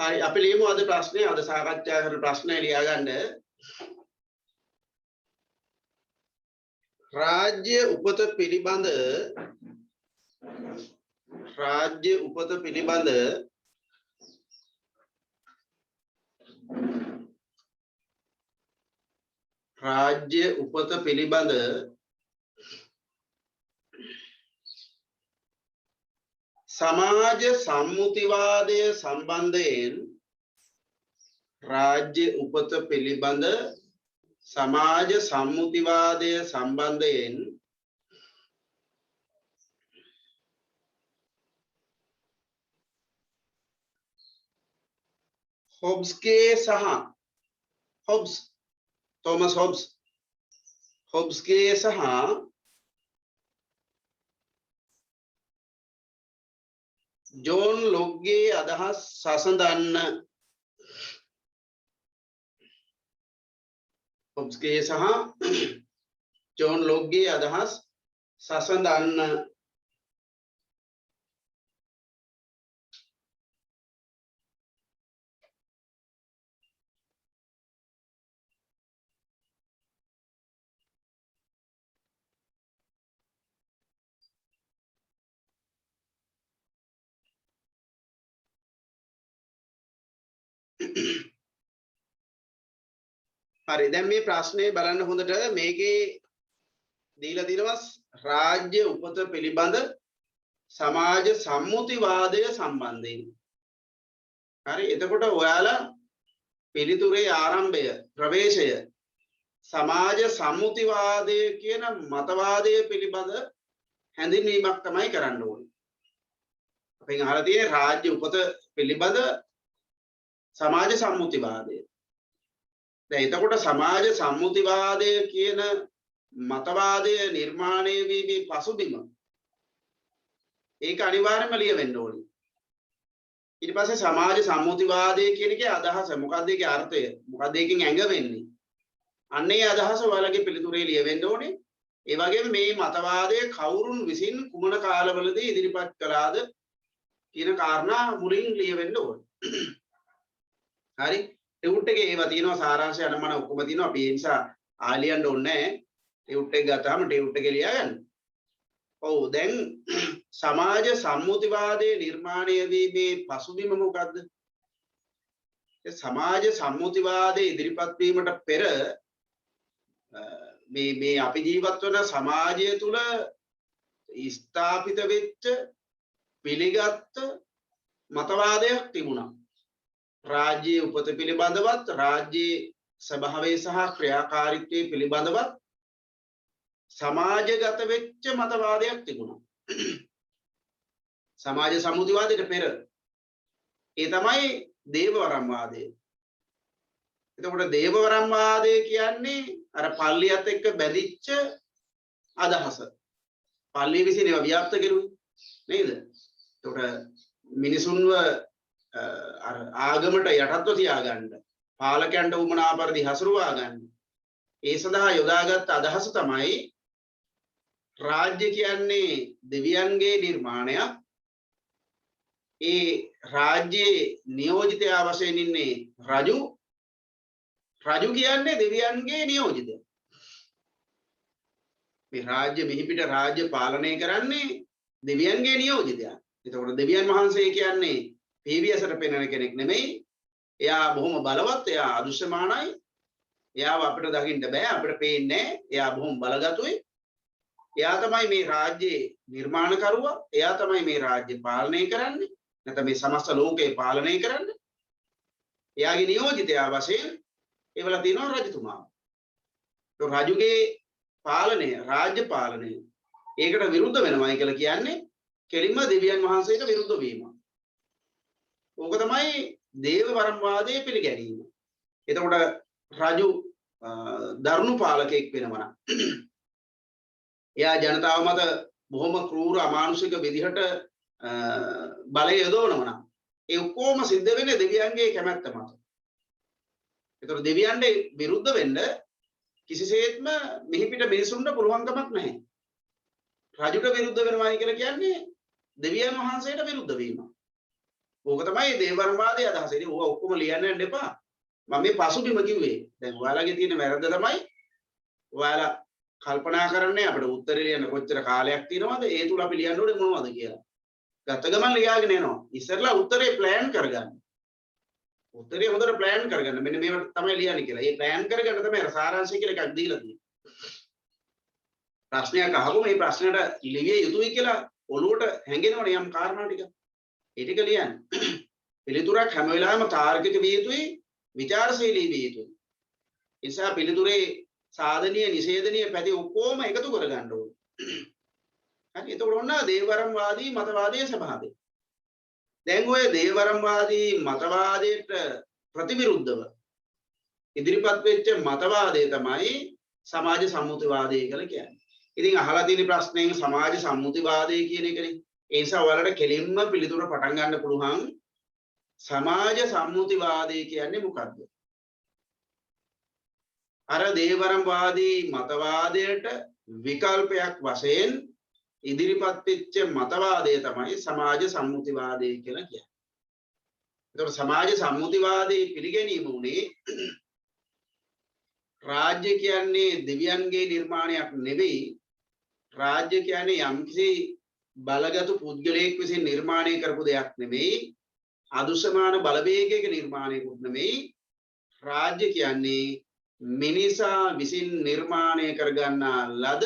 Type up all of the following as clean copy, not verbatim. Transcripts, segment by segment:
හරි අපි ලියමු අද ප්‍රශ්නේ අද සාකච්ඡා කරන ප්‍රශ්නේ ලියා ගන්න. රාජ්‍ය උපත පිළිබඳ සමාජ සම්මුතිවාදය සම්බන්ධයෙන් තෝමස් හොබ්ස්ගේ සහ ජෝන් ලොග්ගේ අදහස් සසඳන්න. හොබ්ස්ගේ සහ ජෝන් ලොග්ගේ අදහස් සසඳන්න. හරි දැන් මේ ප්‍රශ්නේ බලන්න හොඳට මේකේ දීලා තිනවා රාජ්‍ය උපත පිළිබඳ සමාජ සම්මුතිවාදය සම්බන්ධයෙන්. හරි එතකොට ඔයාලා පිළිතුරේ ආරම්භය ප්‍රවේශය සමාජ සම්මුතිවාදය කියන මතවාදය පිළිබඳ හැඳින්වීමක් තමයි කරන්න ඕනේ. අපෙන් අහලා තියෙන්නේ රාජ්‍ය උපත පිළිබඳ සමාජ සම්මුතිවාදය. දැන් එතකොට සමාජ සම්මුතිවාදය කියන මතවාදය නිර්මාණය වීමේ පසුබිම ඒක අනිවාර්යයෙන්ම ලියවෙන්න ඕනේ. ඊට පස්සේ සමාජ සම්මුතිවාදය කියන එකේ අදහස මොකක්ද ඒකේ අර්ථය මොකක්ද ඒකෙන් ඇඟවෙන්නේ අන්න ඒ අදහස ඔයාලගේ පිළිතුරේ ලියවෙන්න ඕනේ. ඒ වගේම මේ මතවාදය කවුරුන් විසින් කුමන කාලවලදී ඉදිරිපත් කළාද කියන කාරණා මුලින් ලියවෙන්න ඕනේ. හරි ටියුට් එකේ ඒවා තියෙනවා සාරාංශය අනමන ඔක්කොම තියෙනවා අපි ඒ නිසා ආලියන්න ඕනේ නැහැ. ටියුට් එක ගත්තාම ටියුට් එකේ ලියා ගන්න. ඔව් දැන් සමාජ සම්මුතිවාදයේ නිර්මාණය වීමේ පසුබිම මොකද්ද? ඒ සමාජ සම්මුතිවාදයේ ඉදිරිපත් වීමට පෙර මේ අපි ජීවත් වන සමාජය තුල ස්ථාපිත වෙච්ච පිළිගත් මතවාදයක් තිබුණා. රාජ්‍යයේ උපත පිළිබඳවත් රාජ්‍යයේ ස්වභාවය සහ ක්‍රියාකාරීත්වය පිළිබඳවත් සමාජගත වෙච්ච මතවාදයක් තිබුණා. සමාජ සම්මුතිවාදයට පෙර ඒ තමයි දේවවරම්වාදය. එතකොට දේවවරම්වාදය කියන්නේ අර පල්ලියත් එක්ක බැඳිච්ච අදහස. පල්ලිය විසින් ඒවා ව්‍යාප්ත කෙරුවේ නේද? එතකොට මිනිසුන්ව අර ආගමට යටත්ව තියාගන්න පාලකයන්ට උමනා පරිදි හසුරුවා ගන්න ඒ සඳහා යොදාගත් අදහස තමයි රාජ්‍ය කියන්නේ දෙවියන්ගේ නිර්මාණයක්. ඒ රාජ්‍යයේ නියෝජිතයා වශයෙන් ඉන්නේ රජු කියන්නේ දෙවියන්ගේ නියෝජිතය. මේ රාජ්‍ය මිහිපිට රාජ්‍ය පාලනය කරන්නේ දෙවියන්ගේ නියෝජිතයා. එතකොට දෙවියන් වහන්සේ කියන්නේ පීවියසට පෙනෙන කෙනෙක් නෙමෙයි. එයා බොහොම බලවත්, එයා අදෘශ්‍යමානයි. එයාව අපිට දකින්න බෑ, අපිට පේන්නේ නැහැ. එයා බොහොම බලගතුයි. එයා තමයි මේ රාජ්‍යයේ නිර්මාණකරුවා. එයා තමයි මේ රාජ්‍ය පාලනය කරන්නේ. නැත්නම් මේ සමස්ත ලෝකේ පාලනය කරන්නේ. එයාගේ නියෝජිතයා වශයෙන් ඒවල තියෙනවා රජතුමා. ඒ රජුගේ පාලනය, රාජ්‍ය පාලනය ඒකට විරුද්ධ වෙනවයි කියලා කියන්නේ කෙලින්ම දෙවියන් වහන්සේට විරුද්ධ වීම. ඕක තමයි දේවවරම්වාදයේ පිළිගැනීම. එතකොට රජු දරුණු පාලකයෙක් වෙනවා නම් එයා ජනතාව මත බොහොම ක්‍රූර අමානුෂික විදිහට බලය යොදවනවා නම් ඒ ඔක්කොම සිද්ධ වෙන්නේ දෙවියන්ගේ කැමැත්ත මත. එතකොට දෙවියන්ට විරුද්ධ වෙන්න කිසිසේත්ම මිහිපිට මිනිසුන්ට පුළුවන් කමක් නැහැ. රජුට විරුද්ධ වෙනවා කියලා කියන්නේ දෙවියන් වහන්සේට විරුද්ධ වීම. ඕක තමයි දේවරම් වාදයේ අදහස. ඉතින් ඕක ඔක්කොම ලියන්න යන්න එපා. මම මේ පසුබිම කිව්වේ. දැන් ඔයාලගේ තියෙන වැරද්ද තමයි ඔයාලා කල්පනා කරන්නේ අපිට උත්තරේ ලියන්න කොච්චර කාලයක් තියෙනවද? ඒ තුල අපි ලියන්න ඕනේ මොනවද කියලා. ගත ගමන් ලියාගෙන යනවා. ඉස්සරලා උත්තරේ ප්ලෑන් කරගන්න. උත්තරේ හොඳට ප්ලෑන් කරගන්න. මෙන්න මේවට තමයි ලියන්නේ කියලා. මේ ප්ලෑන් කරගන්න තමයි අර සාරාංශය කියලා එකක් දීලා තියෙන්නේ. ප්‍රශ්නයක් අහගොම මේ ප්‍රශ්නෙට ලිවිය යුතුයි කියලා ඔළුවට හැංගෙනවනේ යම් කාරණා ටික. ඒ ටික ලියන්න. පිළිතුරක් හැම වෙලාවෙම තාර්කික විය යුතුයි, විචාරශීලී විය යුතුයි. ඒ නිසා පිළිතුරේ සාධනීය නිෂේධනීය පැති ඔක්කොම එකතු කරගන්න ඕනේ. හරි. එතකොට ඔන්න දේවරම් වාදී මතවාදයේ ස්වභාවය. දැන් ඔය දේවරම් වාදී මතවාදයට ප්‍රතිවිරුද්ධව ඉදිරිපත් වෙච්ච මතවාදය තමයි සමාජ සම්මුතිවාදය කියලා කියන්නේ. ඉතින් අහලා තියෙන ප්‍රශ්නෙන් සමාජ සම්මුතිවාදය කියන එකනේ. ඒ නිසා ඔයාලට කෙලින්ම පිළිතුර පටන් ගන්න පුළුවන් සමාජ සම්මුතිවාදය කියන්නේ මොකක්ද? අර දේවරම් වාදී මතවාදයට විකල්පයක් වශයෙන් ඉදිරිපත් වෙච්ච මතවාදය තමයි සමාජ සම්මුතිවාදය කියලා කියන්නේ. ඒතකොට සමාජ සම්මුතිවාදයේ පිළිගැනීම උනේ රාජ්‍ය කියන්නේ දෙවියන්ගේ නිර්මාණයක් නෙවෙයි. රාජ්‍ය කියන්නේ යම්කිසි බලගත් පුද්ගලයෙක් විසින් නිර්මාණය කරපු දෙයක් නෙමෙයි. අදුසමාන බලවේගයක නිර්මාණයකුත් නෙමෙයි. රාජ්‍ය කියන්නේ මිනිසා විසින් නිර්මාණය කරගන්නා ලද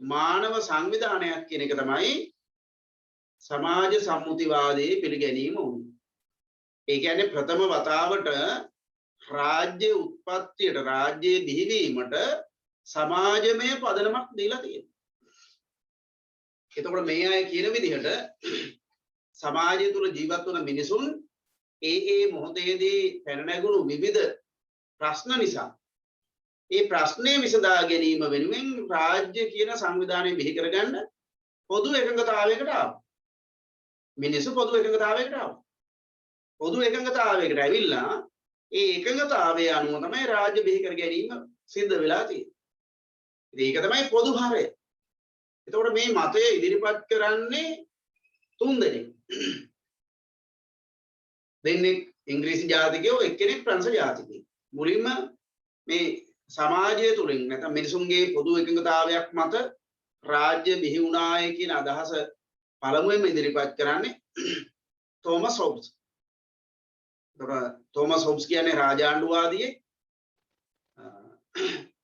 මානව සංවිධානයක් කියන එක තමයි සමාජ සම්මුතිවාදයේ පිළිගැනීම උනේ. ඒ කියන්නේ ප්‍රථම වතාවට රාජ්‍ය උත්පත්තියට රාජ්‍යයේ බිහිවීමට සමාජමය පදනමක් දීලා තියෙනවා. එතකොට මේ අය කියන විදිහට සමාජය තුළ ජීවත් වන මිනිසුන් ඒ මොහොතේදී පැන නැගුණු විවිධ ප්‍රශ්න නිසා ඒ ප්‍රශ්නේ විසඳා ගැනීම වෙනුවෙන් රාජ්‍ය කියන සංවිධානය බිහි කරගන්න පොදු එකඟතාවයකට ආවා. මිනිස්සු පොදු එකඟතාවයකට ආවා. පොදු එකඟතාවයකට ඇවිල්ලා ඒ එකඟතාවය අනුව තමයි රාජ්‍ය බිහි කර ගැනීම සිද්ධ වෙලා තියෙන්නේ. ඒක තමයි පොදු භාරය. එතකොට මේ මතය ඉදිරිපත් කරන්නේ තුන් දෙනෙක්. දෙන්නෙක් ඉංග්‍රීසි ජාතිකයෝ, එක්කෙනෙක් ප්‍රංශ ජාතිකයෙක්. මුලින්ම මේ සමාජය තුළින් නැත්නම් මිනිසුන්ගේ පොදු එකඟතාවයක් මත රාජ්‍ය බිහි වුණාය කියන අදහස පළමුවෙන්ම ඉදිරිපත් කරන්නේ තෝමස් හොබ්ස්. තෝමස් හොබ්ස් කියන්නේ රාජාණ්ඩුවාදියෙක්.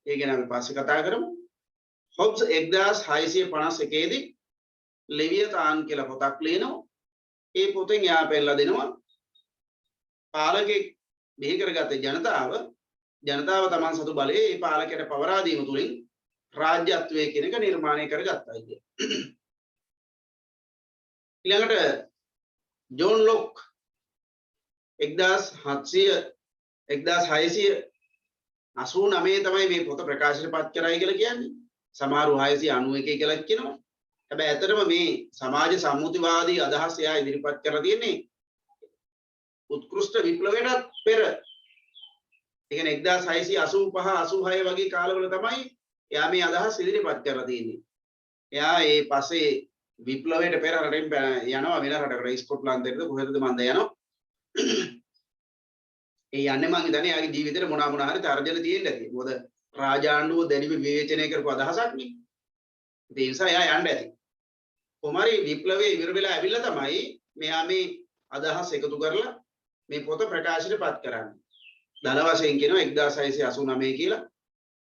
ඒ ගැන අපි පස්සේ කතා කරමු. හොබ්ස් 1651 දී ලෙවියතාන් කියලා පොතක් ලියනවා. ඒ පොතෙන් යා පෙන්නලා දෙනවා පාලකෙක් බිහි කරගත්ත ජනතාව තමන් සතු බලයේ ඒ පාලකයට පවරා දීම තුලින් රාජ්‍යත්වයේ කියන එක නිර්මාණය කරගත්තා කියලා. ඊළඟට ජෝන් ලොක් 1689 තමයි මේ පොත ප්‍රකාශනපත් කරයි කියලා කියන්නේ. සමහරු 691 කියලා කියනවා. හැබැයි ඇත්තටම මේ සමාජ සම්මුතිවාදී අදහස් එයා ඉදිරිපත් කරලා තියෙන්නේ උත්කෘෂ්ඨ විප්ලවයටත් පෙර. ඒ කියන්නේ 1685 86 වගේ කාලවල තමයි එයා මේ අදහස් ඉදිරිපත් කරලා තියෙන්නේ. එයා ඒ පස්සේ විප්ලවයට පෙර රටෙන් යනවා වෙන රටකට, ස්කොට්ලන්තයටද කොහෙද මන්ද යනවා. ඒ යන්නේ මං හිතන්නේ එයාගේ ජීවිතේට මොනවා හරි තර්ජන තියෙන්න ඇති. මොකද රාජාණ්ඩුව දැඩිව විවේචනය කරපු අදහසක් නේ. ඒ නිසා එයා යන්න ඇති. කොමාරි විප්ලවයේ ඉවර වෙලා ඇවිල්ලා තමයි මෙයා මේ අදහස් එකතු කරලා මේ පොත ප්‍රකාශනපත් කරන්නේ. දල වශයෙන් කියනවා 1689 කියලා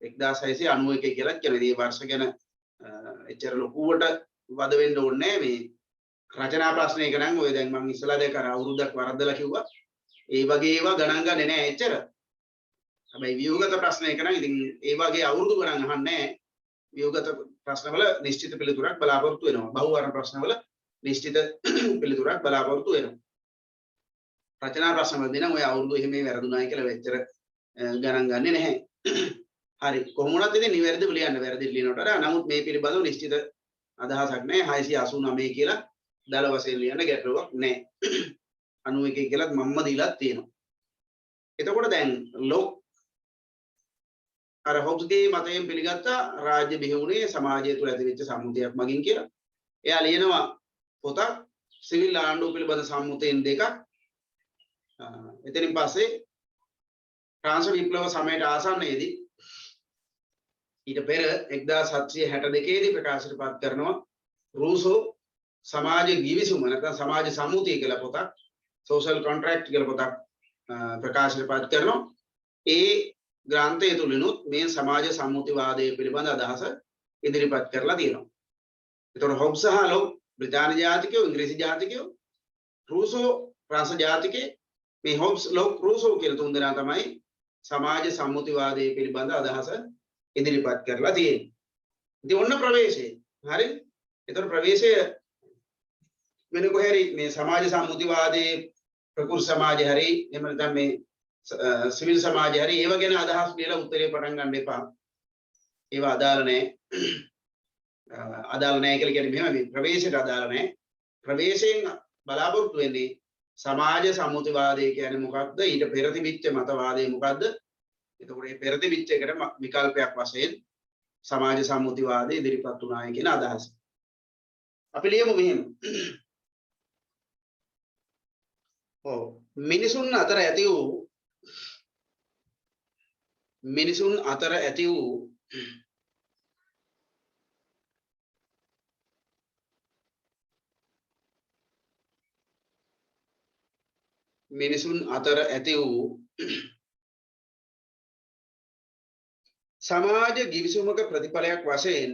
1691 කියලා කියන මේ වර්ෂ ගැන එච්චර ලොකුවට වද වෙන්න ඕනේ මේ රචනා ප්‍රශ්නයක නම් ඔය දැන් මම ඉස්සලා දැක අවුරුද්දක් වරද්දලා කිව්වා. ඒ වගේ ඒවා ගණන් ගන්නේ නැහැ එච්චර. හැබැයි ව්‍යුහගත ප්‍රශ්නයක නම් ඉතින් ඒ වගේ අවුරුදු ගණන් අහන්නේ නැහැ. ව්‍යුහගත ප්‍රශ්නවල නිශ්චිත පිළිතුරක් බලාපොරොත්තු වෙනවා. බහුවර්ණ ප්‍රශ්නවල නිශ්චිත පිළිතුරක් බලාපොරොත්තු වෙනවා. රචනා ප්‍රශ්න වලදී නම් ඔය අවුරුදු එහෙම වැරදුනායි කියලා වෙච්චර ගණන් ගන්නේ නැහැ. හරි කොහොම වුණත් ඉතින් නිවැරදිව ලියන්න වැරදි ලියනට වඩා නමුත් මේ පිළිබඳව නිශ්චිත අදහසක් නැහැ. 689 කියලා දල වශයෙන් ලියන්න ගැටලුවක් නැහැ. 91 කියලාත් මම්ම දීලා තියෙනවා. එතකොට දැන් ලොක් අර හොබ්ස්ගේ මතයෙන් පිළිගත්ත රාජ්‍ය බිහි වුණේ සමාජය තුළ ඇතිවෙච්ච සම්මුතියක් මගින් කියලා. එයා ලියනවා පොතක් සිවිල් ආණ්ඩුව පිළිබඳ සම්මුතියෙන් දෙකක්. එතනින් පස්සේ ෆ්‍රාන්ස් විප්ලව සමයට ආසන්නයේදී ඊට පෙර 1762 දී ප්‍රකාශයට පත් කරනවා රූසෝ සමාජ ගිවිසුම නැත්නම් සමාජ සම්මුතිය කියලා පොතක්, සෝෂල් කොන්ට්‍රැක්ට් කියලා පොතක් ප්‍රකාශයට පත් කරනවා. ඒ ග්‍රන්ථය තුලිනුත් මේ සමාජ සම්මුතිවාදය පිළිබඳ අදහස ඉදිරිපත් කරලා තියෙනවා. ඒතකොට හොබ්ස් සහ ලොක් බ්‍රිතාන්‍ය ජාතිකයෝ, ඉංග්‍රීසි ජාතිකයෝ, රූසෝ ප්‍රංශ ජාතිකේ, මේ හොබ්ස් ලොක් රූසෝ කියලා තුන් දෙනා තමයි සමාජ සම්මුතිවාදය පිළිබඳ අදහස ඉදිරිපත් කරලා තියෙන්නේ. ඉතින් ඔන්න ප්‍රවේශය. හරි? ඒතකොට ප්‍රවේශය වෙන කොහේරි මේ සමාජ සම්මුතිවාදයේ ප්‍රකෘති සමාජය හරි එහෙම නැත්නම් මේ සිවිල් සමාජය හරි ඒව ගැන අදහස් දීලා උත්තරේ පටන් ගන්න එපා. ඒව අදාළ නැහැ. අදාළ නැහැ කියලා කියන්නේ මෙහෙම මේ ප්‍රවේශයට අදාළ නැහැ. ප්‍රවේශයෙන් බලාපොරොත්තු වෙන්නේ සමාජ සම්මුතිවාදය කියන්නේ මොකක්ද? ඊට පෙර තිබිච්ච මතවාදය මොකක්ද? එතකොට මේ පෙර තිබිච්ච එකට විකල්පයක් වශයෙන් සමාජ සම්මුතිවාදය ඉදිරිපත් වුණායි කියන අදහස. අපි ලියමු මෙහෙම. මිනිසුන් අතර ඇති වූ මිනිසුන් අතර ඇති වූ සමාජ ගිවිසුමක ප්‍රතිඵලයක් වශයෙන්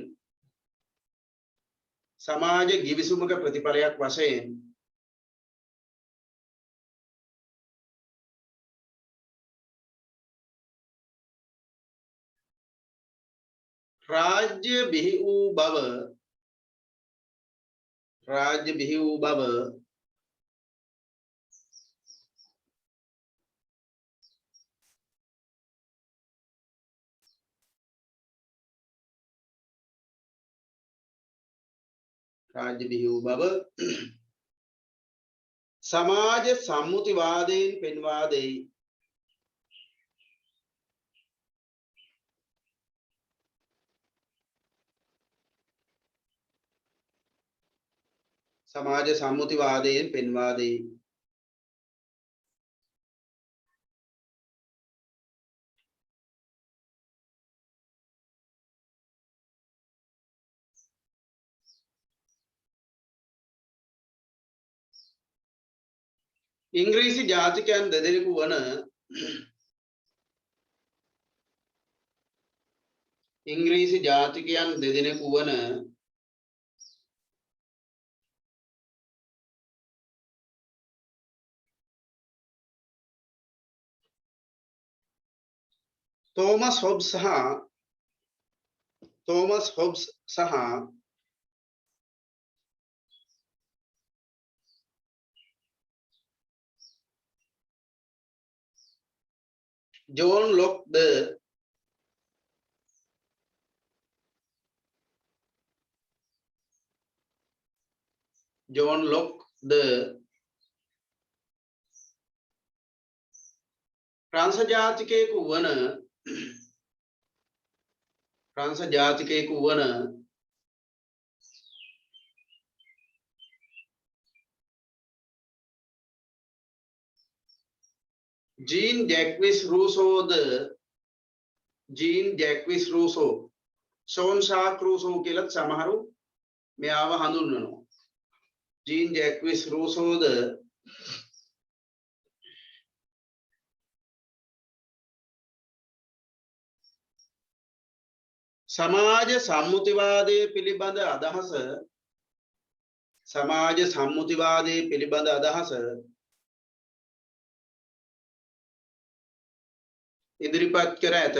රාජ්‍ය බිහි වූ බව සමාජ සම්මුතිවාදයෙන් පෙන්වා දෙයි. සමාජ සම්මුතිවාදයෙන් පෙන්වා දෙයි. ඉංග්‍රීසි ජාතිකයන් දෙදෙනෙකු වන තෝමස් හොබ්ස් සහ ජෝන් ලොක් ද ප්‍රංශ ජාතිකයෙකු වන ජීන් ජැක්විස් රූසෝ ෂෝන් ෂාක් රූසෝ කියලා සමහරු මෙයාව හඳුන්වනවා. ජීන් ජැක්විස් රූසෝද සමාජ සම්මුතිවාදයේ පිළිබඳ අදහස ඉදිරිපත් කර ඇත.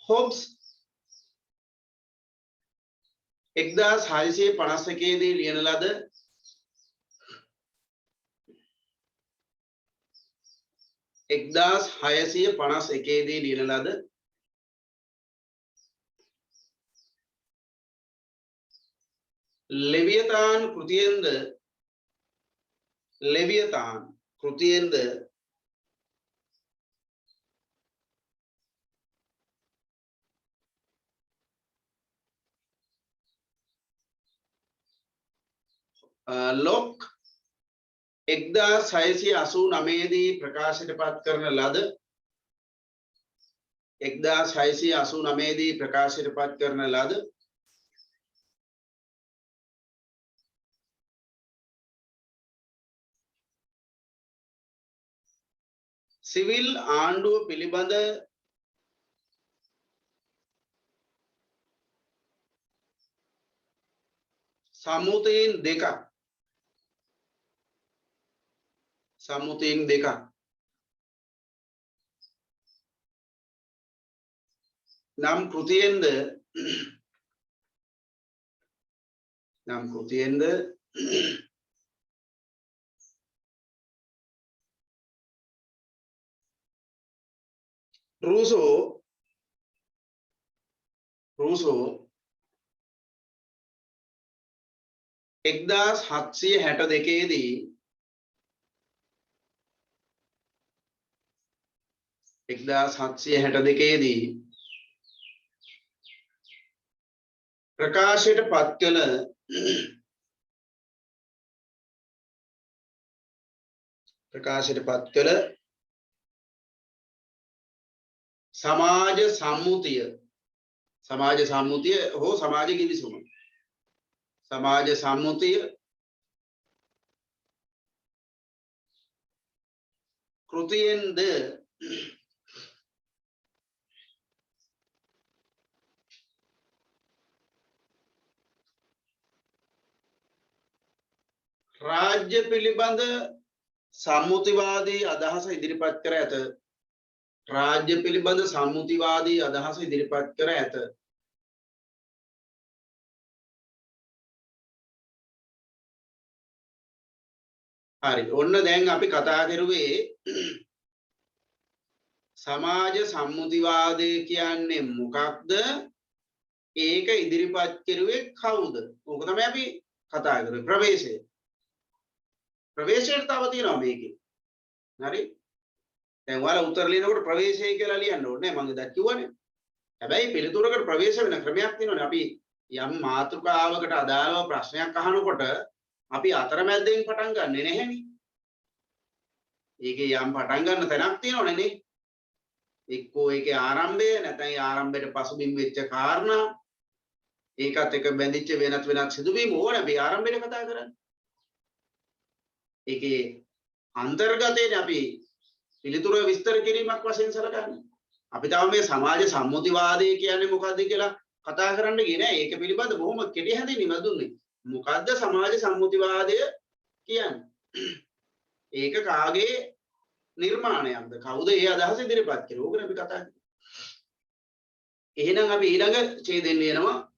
හොබ්ස් 1651 දී ලියන ලද लेवियतान कृतियेंद लोक 1689 දී ප්‍රකාශයටපත් කරන ලද 1689 දී ප්‍රකාශයටපත් කරන ලද සිවිල් ආණ්ඩුව පිළිබඳ සම්මුතීන් දෙකක් නම් කෘතියෙන්ද රූසෝ 1762 දී ප්‍රකාශයට පත් කළ සමාජ සම්මුතිය හෝ සමාජ කිවිසුම සමාජ සම්මුතිය කෘතියෙන්ද රාජ්‍ය පිළිබඳ සම්මුතිවාදී අදහස ඉදිරිපත් කර ඇත. රාජ්‍ය පිළිබඳ සම්මුතිවාදී අදහස ඉදිරිපත් කර ඇත. හරි. ඔන්න දැන් අපි කතා කරුවේ සමාජ සම්මුතිවාදය කියන්නේ මොකක්ද? ඒක ඉදිරිපත් කරුවේ කවුද? ඕක තමයි අපි කතා කරුවේ ප්‍රවේශය. ප්‍රවේශයට තව තියෙනවා මේකේ. හරි? දැන් ඔයාලා උත්තර ලියනකොට ප්‍රවේශය කියලා ලියන්න ඕනේ නෑ මම දැන් කිව්වනේ. හැබැයි පිළිතුරකට ප්‍රවේශ වෙන ක්‍රමයක් තියෙනවානේ. අපි යම් මාතෘකාවකට අදාළව ප්‍රශ්නයක් අහනකොට අපි අතරමැද්දෙන් පටන් ගන්නෙ නැහැනේ. ඒකේ යම් පටන් ගන්න තැනක් තියෙනවනේ නේ. එක්කෝ ඒකේ ආරම්භය නැත්නම් ඒ ආරම්භයට පසුබිම් වෙච්ච කාරණා ඒකත් එක්ක බැඳිච්ච වෙනත් සිදුවීම් ඕනේ අපි ආරම්භයට කතා කරන්නේ. ඒකේ අන්තර්ගතයෙන් අපි පිළිතුර විස්තර කිරීමක් වශයෙන් සලකන්නේ. අපි තාම මේ සමාජ සම්මුතිවාදය කියන්නේ මොකක්ද කියලා කතා කරන්න ගියේ නෑ. ඒක පිළිබඳ බොහොම කෙටි හැඳින්වීමක් දුන්නේ. මොකද්ද සමාජ සම්මුතිවාදය කියන්නේ? ඒක කාගේ නිර්මාණයක්ද? කවුද ඒ අදහස ඉදිරිපත් කළේ? ඕකනේ අපි කතා කරන්නේ. එහෙනම් අපි ඊළඟ ඡේදයෙන් එනවා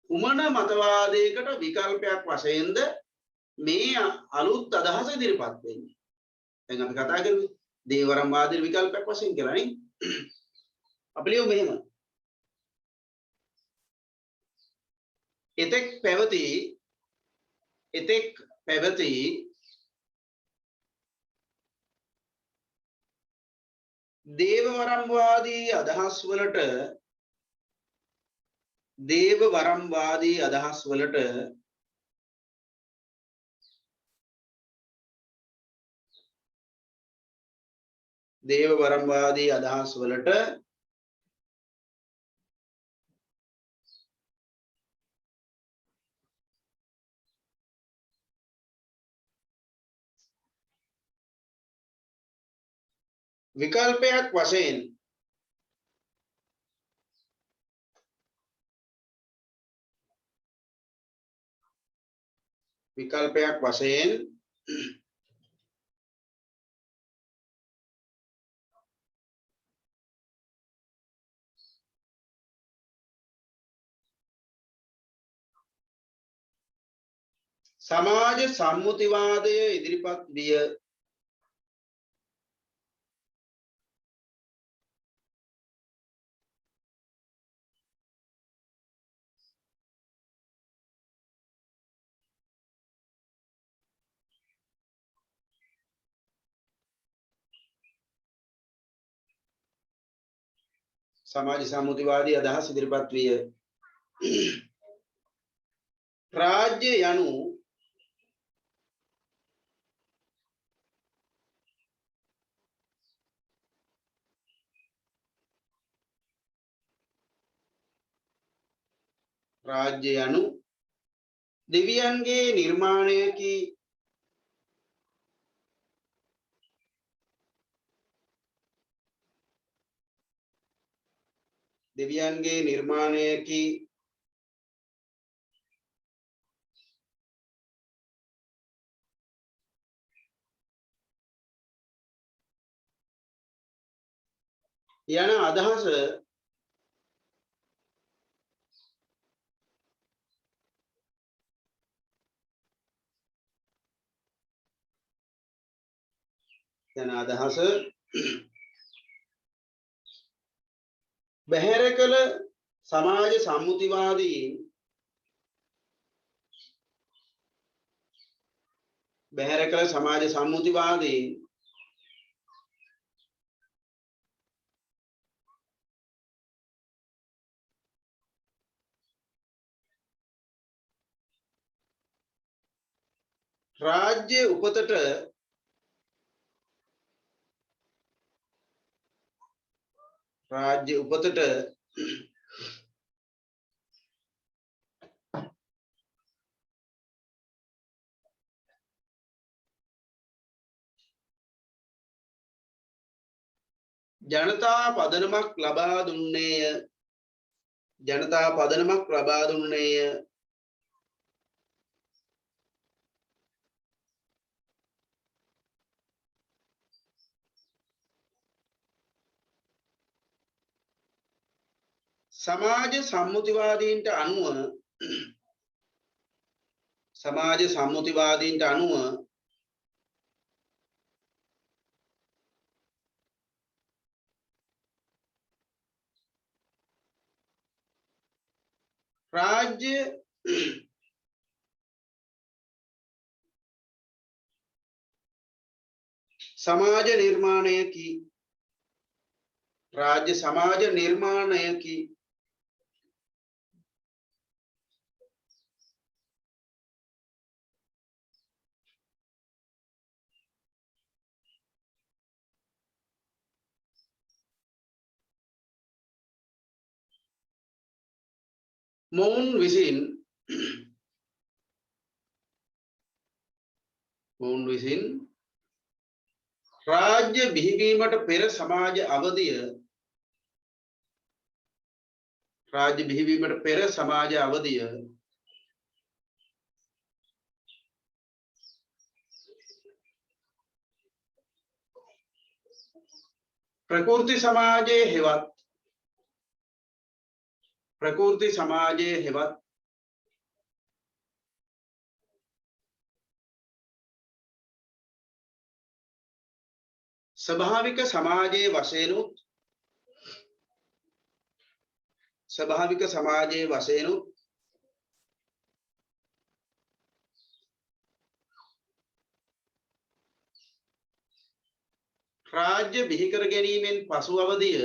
කුමන මතවාදයකට විකල්පයක් වශයෙන්ද මේ අලුත් අදහස ඉදිරිපත් වෙන්නේ? දැන් අපි කතා කරුවේ දේවරම් වාදයේ විකල්පයක් වශයෙන් කියලා නේ. අපි ලියමු මෙහෙම. එතෙක් පැවති දේවවරම්වාදී අදහස් වලට විකල්පයක් වශයෙන් සමාජ සම්මුතිවාදය ඉදිරිපත් විය. සමාජ සම්මුතිවාදී අදහස් ඉදිරිපත් විය. රාජ්‍ය යනු දෙවියන්ගේ නිර්මාණයකි. දෙවියන්ගේ නිර්මාණයකි යන අදහස බැහැර කළ සමාජ සම්මුතිවාදීන් රාජ්‍ය උපතට ජනතා පදනමක් ලබා දුන්නේය. සමාජ සම්මුතිවාදීන්ට අනුව රාජ්‍ය සමාජ නිර්මාණයකි. මොවුන් විසින් රාජ්‍ය බිහිවීමට පෙර සමාජ අවධිය ප්‍රකෘති සමාජයේ හෙවත් ස්වභාවික සමාජයේ වශයෙන්ුත් රාජ්‍ය බිහි කර ගැනීමෙන් පසු අවධිය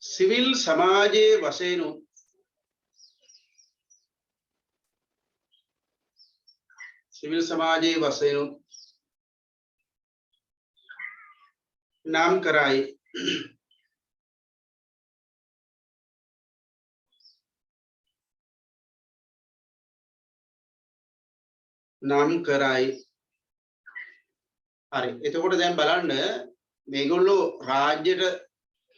සිවිල් සමාජයේ වශයෙන්ුත් නම් කරයි. හරි. එතකොට දැන් බලන්න මේගොල්ලෝ රාජ්‍යයට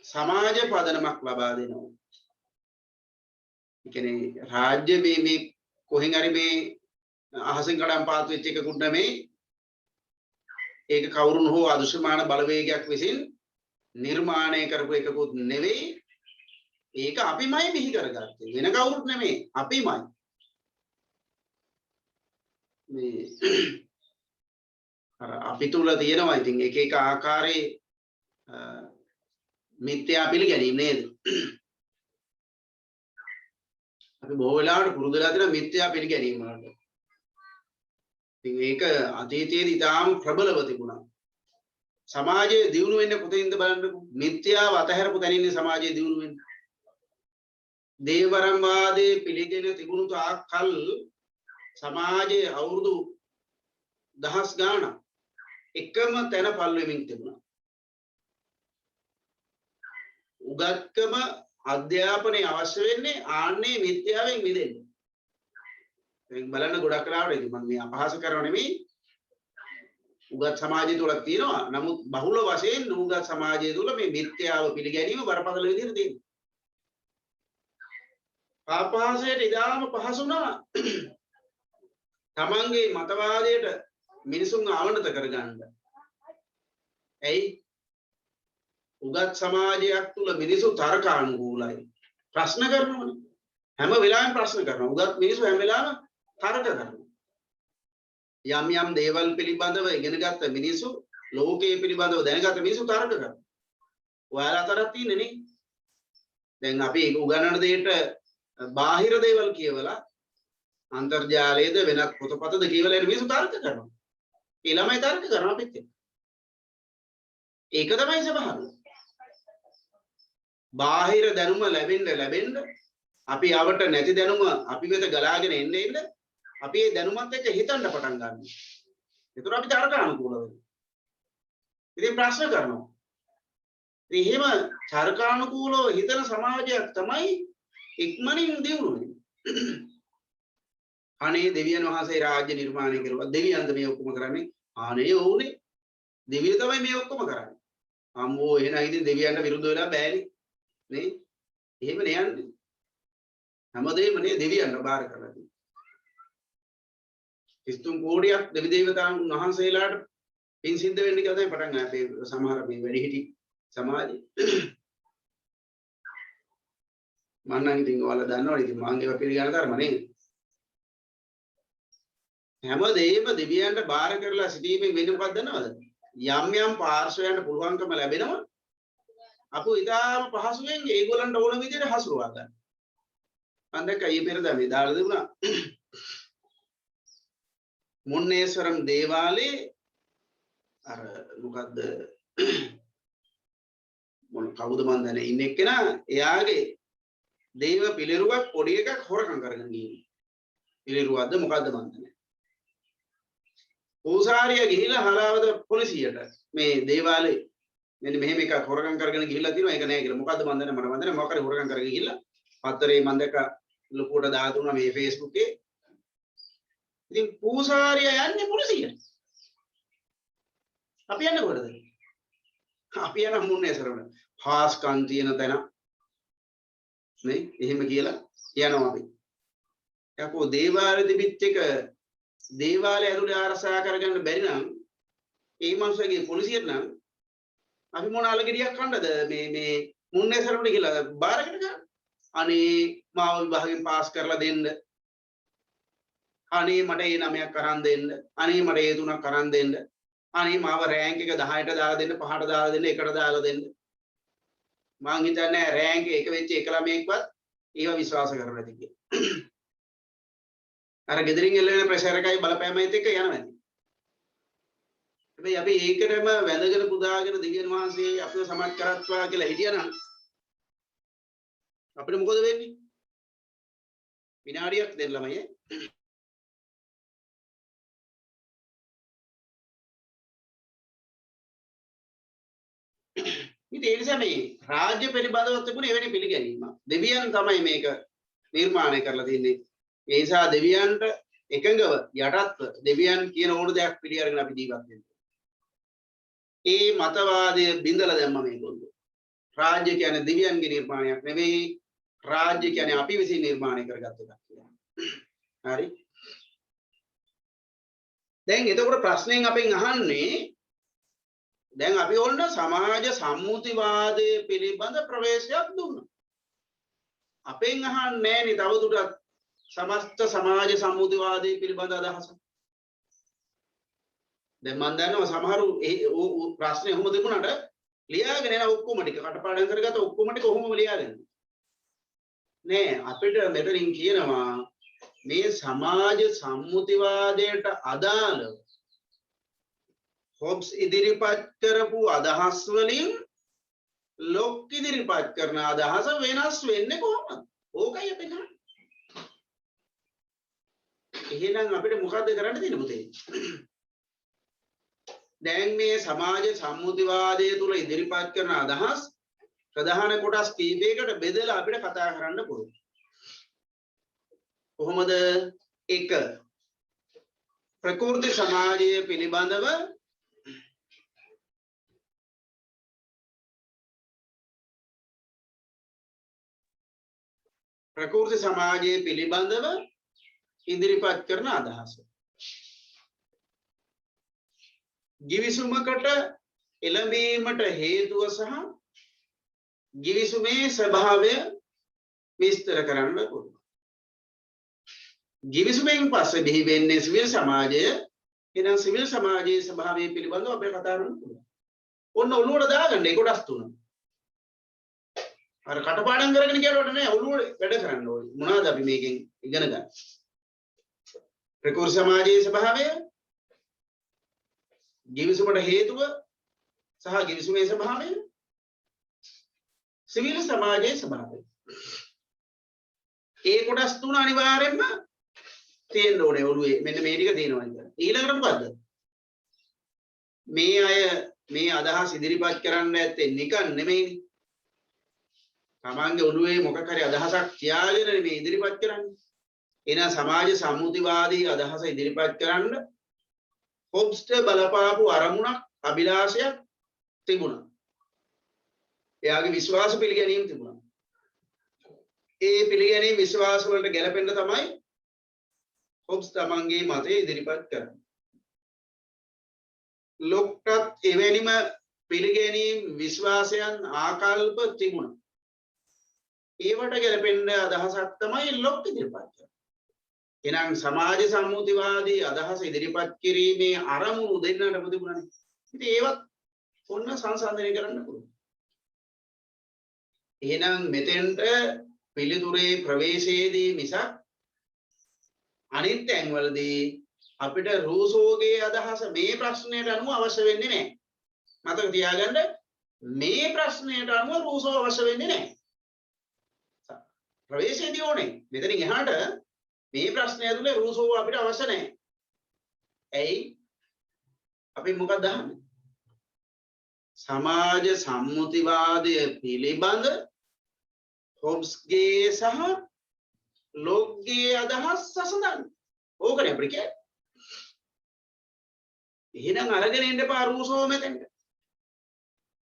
සමාජ පදනමක් ලබා දෙනවා. ඒ කියන්නේ රාජ්‍ය මේ කොහෙන් හරි මේ අහසෙන් කඩම් පාත් වෙච්ච එකකුත් නෙමෙයි. ඒක කවුරුන් හෝ අදෘශ්‍යමාන බලවේගයක් විසින් නිර්මාණය කරපු එකකුත් නෙවෙයි. ඒක අපිමයි බිහි කරගත්තේ. වෙන කවුරුත් නෙමෙයි. අපිමයි. මේ අපි තුල තියෙනවා ඉතින් එක ආකාරයේ මිත්‍යා පිළිගැනීම නේද? අපි බොහෝ වෙලාවට පුරුදු වෙලා තියෙන මිත්‍යා පිළිගැනීම වලට. ඉතින් ඒක අතීතයේදී ඉතාම ප්‍රබලව තිබුණා. සමාජයේ දියුණු වෙන්නේ කොතනින්ද බලන්නකෝ. මිත්‍යාව අතහැරපු තැනින්නේ සමාජයේ දියුණු වෙන්නේ. දේවරම් වාදයේ පිළිගෙන තිබුණු තාක්කල් සමාජයේ අවුරුදු දහස් ගාණක් එකම තැන පල් වෙමින් තිබුණා. උගත්කම අධ්‍යාපනය අවශ්‍ය වෙන්නේ ආන්නේ මිත්‍යාවෙන් මිදෙන්න. දැන් බලන්න ගොඩක් වෙලාවට ඉතින් මම මේ අපහාස කරනව නෙමෙයි. උගත් සමාජය තුල තියෙනවා. නමුත් බහුල වශයෙන් නුගත් සමාජය තුල මේ මිත්‍යාව පිළිගැනීම බරපතල විදිහට තියෙනවා. පාපහාසයට ඉදාම පහසුනා තමන්ගේ මතවාදයට මිනිසුන් ආවනත කරගන්න. ඇයි? උගත් සමාජයක් තුල මිනිසු තර්කානුකූලයි. ප්‍රශ්න කරනවනේ. හැම වෙලාවෙම ප්‍රශ්න කරනවා. උගත් මිනිසු හැම වෙලාවෙම තර්ක කරනවා. යම් යම් දේවල් පිළිබඳව ඉගෙනගත්ත මිනිසු ලෝකයේ පිළිබඳව දැනගත්ත මිනිසු තර්ක කරනවා. ඔයාලා අතරක් තියෙන්නේ නේ. දැන් අපි උගන්වන දෙයට බාහිර දේවල් කියවලා අන්තර්ජාලයේද වෙනත් පොතපතද කියවලා එන මිනිසු තර්ක කරනවා. ඒ ළමයි තර්ක කරනවා අපිත් එක්ක. ඒක තමයි ස්වභාවය. බාහිර දැනුම ලැබෙන්න අපි ආවට නැති දැනුම අපි වෙත ගලාගෙන එන්න අපි ඒ දැනුමත් එක්ක හිතන්න පටන් ගන්නවා. ඒතර අපි තර්කානුකූල වෙනවා. ඉතින් ප්‍රශ්න කරනවා. ඉතින් එහෙම තර්කානුකූලව හිතන සමාජයක් තමයි ඉක්මනින් දියුණු වෙන්නේ. අනේ දෙවියන් වහන්සේ රාජ්‍ය නිර්මාණය කරුවා. දෙවියන්ද මේ ඔක්කොම කරන්නේ? අනේ ඕනේ. දෙවියෝ තමයි මේ ඔක්කොම කරන්නේ. අම්මෝ එහෙනම් ඉතින් දෙවියන්ට විරුද්ධ වෙලා බෑනේ. නේ? එහෙම නේ යන්නේ. හැමදේම නේ දෙවියන්ට බාර කරලා තියෙන්නේ. 33 කෝටියක් දෙවි දේවතාවුන් වහන්සේලාට පින් සිද්ධ වෙන්න කියලා තමයි පටන් ගන්න අපේ සමහර මේ වැඩිහිටි සමාජයේ. මම නම් ඉතින් ඔයාලා දන්නවා ඉතින් මම ඒවා පිළිගන්න තරම නේ. හැමදේම දෙවියන්ට බාර කරලා සිටීමෙන් වෙන්නේ මොකක්ද දන්නවද? යම් යම් පාර්ශවයන්ට පුළුවන්කම ලැබෙනවා අපු ඉතාලම පහසුවෙන් ඒගොල්ලන්ට ඕන විදිහට හසුරුවා ගන්න. මම දැක්ක ඊ පෙරදා මේ දාලා දුන්නා. මුන්නේස්වරම් දේවාලේ අර මොකද්ද මොන කවුද මන් දන්නේ ඉන්න එක්කෙනා එයාගේ දේව පිළිරුවක් පොඩි එකක් හොරකම් කරගෙන ගිහින්. පිළිරුවක්ද මොකද්ද මන් දන්නේ. පූසාරිය ගිහිලා හලාවද පොලිසියට මේ දේවාලේ මෙන්න මෙහෙම එකක් හොරකම් කරගෙන ගිහිල්ලා තියෙනවා ඒක නෑ කියලා. මොකද්ද මන් දන්නේ මට මන් දන්නේ මොකක් හරි හොරකම් කරගෙන ගිහිල්ලා පත්තරේ මන් දැක්ක ලොකුට දාලා දුන්නා මේ Facebook එකේ. ඉතින් පූසාරිය යන්නේ පොලිසියට. අපි යන්නේ කොහෙද? අපි යන මුන්නේසරම හාස්කම් තියෙන තැන නේ එහෙම කියලා යනවා අපි. යකෝ දේවාලෙ දිවිත් එක දේවාලය ඇතුලේ ආරක්ෂා කරගන්න බැරි නම් ඒ මනුස්සයගේ පොලිසියට නම් අපි මොන අලගිරියක් කන්නද මේ මුන්නේසරට කියලා බාරකට ගන්න. අනේ මාව විභාගයෙන් පාස් කරලා දෙන්න. අනේ මට ඒ 9ක් අරන් දෙන්න. අනේ මට ඒ 3ක් අරන් දෙන්න. අනේ මාව රෑන්ක් එක 10ට දාලා දෙන්න 5ට දාලා දෙන්න 1ට දාලා දෙන්න. මං හිතන්නේ රෑන්ක් එක වෙච්ච එක ළමයෙක්වත් ඒව විශ්වාස කරලා නැති කියලා. අර ගෙදරින් එල්ලෙන ප්‍රෙෂර් එකයි බලපෑමයිත් එක්ක යනවා. හැබැයි අපි ඒකටම වැඳගෙන පුදාගෙන දෙවියන් වහන්සේ අපිව සමත් කරත්වා කියලා හිටියනම් අපිට මොකද වෙන්නේ? විනාඩියක් දෙන්න ළමයි. ඉතින් ඒ නිසා මේ රාජ්‍ය පිළිබඳව තිබුණේ එවැනි පිළිගැනීම. දෙවියන් තමයි මේක නිර්මාණය කරලා තින්නේ. ඒ නිසා දෙවියන්ට එකඟව යටත්ව දෙවියන් කියන ඕන දෙයක් පිළි අරගෙන අපි ජීවත් වෙනවා. ඒ මතවාදය බිඳලා දැම්ම මේගොල්ලෝ. රාජ්‍ය කියන්නේ දෙවියන්ගේ නිර්මාණයක් නෙවෙයි. රාජ්‍ය කියන්නේ අපි විසින් නිර්මාණය කරගත්ත එකක් කියලා. හරි. දැන් එතකොට ප්‍රශ්නෙන් අපෙන් අහන්නේ දැන් අපි ඕන සමාජ සම්මුතිවාදයේ පිළිබඳ ප්‍රවේශයක් දුන්නා. අපෙන් අහන්නේ නෑනේ තවදුරටත් සමස්ත සමාජ සම්මුතිවාදයේ පිළිබඳ අදහස. දැන් මම දන්නවා සමහරු ප්‍රශ්නේ ඔහොම තිබුණාට ලියාගෙන යන ඔක්කොම ටික කටපාඩම් කරගත්ත ඔක්කොම ටික ඔහොමම ලියාගෙන. නෑ අපිට මෙතනින් කියනවා මේ සමාජ සම්මුතිවාදයට අදාළ හොබ්ස් ඉදිරිපත් කරපු අදහස් වලින් ලොක් ඉදිරිපත් කරන අදහස වෙනස් වෙන්නේ කොහොමද? ඕකයි අපි කරන්නේ. එහෙනම් අපිට මොකද්ද කරන්න තියෙන්නේ පුතේ? දැන් මේ සමාජ සම්මුතිවාදය තුල ඉදිරිපත් කරන අදහස් ප්‍රධාන කොටස් කීපයකට බෙදලා අපිට කතා කරන්න පුළුවන්. කොහොමද? 1 ප්‍රකෘති සමාජය පිළිබඳව ප්‍රකෘති සමාජයේ පිළිබඳව ඉදිරිපත් කරන අදහස. ගිවිසුමකට එළඹීමට හේතුව සහ ගිවිසුමේ ස්වභාවය විස්තර කරන්න පුළුවන්. ගිවිසුමෙන් පස්සේ බිහි වෙන්නේ සිවිල් සමාජය. එහෙනම් සිවිල් සමාජයේ ස්වභාවය පිළිබඳව අපි කතා කරන්න පුළුවන්. ඔන්න ඔළුවට දාගන්න ඒ කොටස් තුන. අර කටපාඩම් කරගෙන කියනකොට නෑ ඔළුවේ වැඩ කරන්න ඕනේ. මොනවද අපි මේකෙන් ඉගෙන ගන්න? ප්‍රකෘති සමාජයේ ස්වභාවය, ගිවිසුමට හේතුව සහ ගිවිසුමේ ස්වභාවය, සිවිල් සමාජයේ ස්වභාවය. ඒ කොටස් තුන අනිවාර්යෙන්ම තියෙන්න ඕනේ ඔළුවේ. මෙන්න මේ ටික තියෙනවා කියලා. ඊළඟට මොකද්ද? මේ අය මේ අදහස් ඉදිරිපත් කරන්න ඇත්තේ නිකන් නෙමෙයිනේ. තමන්ගේ ඔළුවේ මොකක් හරි අදහසක් තියාගෙන මේ ඉදිරිපත් කරන්නේ. එහෙනම් සමාජ සම්මුතිවාදී අදහස ඉදිරිපත් කරන්න හොබ්ස්ට බලපාපු අරමුණක් අභිලාෂයක් තිබුණා. එයාගේ විශ්වාස පිළිගැනීම තිබුණා. ඒ පිළිගැනීම විශ්වාස වලට ගැලපෙන්න තමයි හොබ්ස් තමන්ගේ මතය ඉදිරිපත් කරන්නේ. ලොක්ටත් එවැනිම පිළිගැනීම් විශ්වාසයන් ආකල්ප තිබුණා. ඒවට ගැලපෙන්න අදහසක් තමයි ලොක් ඉදිරිපත් කරන්නේ. එහෙනම් සමාජ සම්මුතිවාදී අදහස ඉදිරිපත් කිරීමේ අරමුණු දෙන්නට තිබුණානේ. ඉතින් ඒවත් ඔන්න සංසන්දනය කරන්න පුළුවන්. එහෙනම් මෙතෙන්ට පිළිතුරේ ප්‍රවේශයේදී මිසක් අනිත් තැන්වලදී අපිට රූසෝගේ අදහස මේ ප්‍රශ්නයට අනුව අවශ්‍ය වෙන්නේ නැහැ. මතක තියාගන්න මේ ප්‍රශ්නයට අනුව රූසෝ අවශ්‍ය වෙන්නේ නැහැ. ප්‍රවේශයේදී ඕනේ. මෙතනින් එහාට මේ ප්‍රශ්නය ඇතුලේ රූසෝ අපිට අවශ්‍ය නැහැ. ඇයි? අපි මොකක්ද අහන්නේ? සමාජ සම්මුතිවාදය පිළිබඳ හොබ්ස්ගේ සහ ලොක්ගේ අදහස් සසඳන්න. ඕකනේ අපිට කියන්නේ. එහෙනම් අරගෙන ඉන්න එපා රූසෝ මෙතෙන්ට.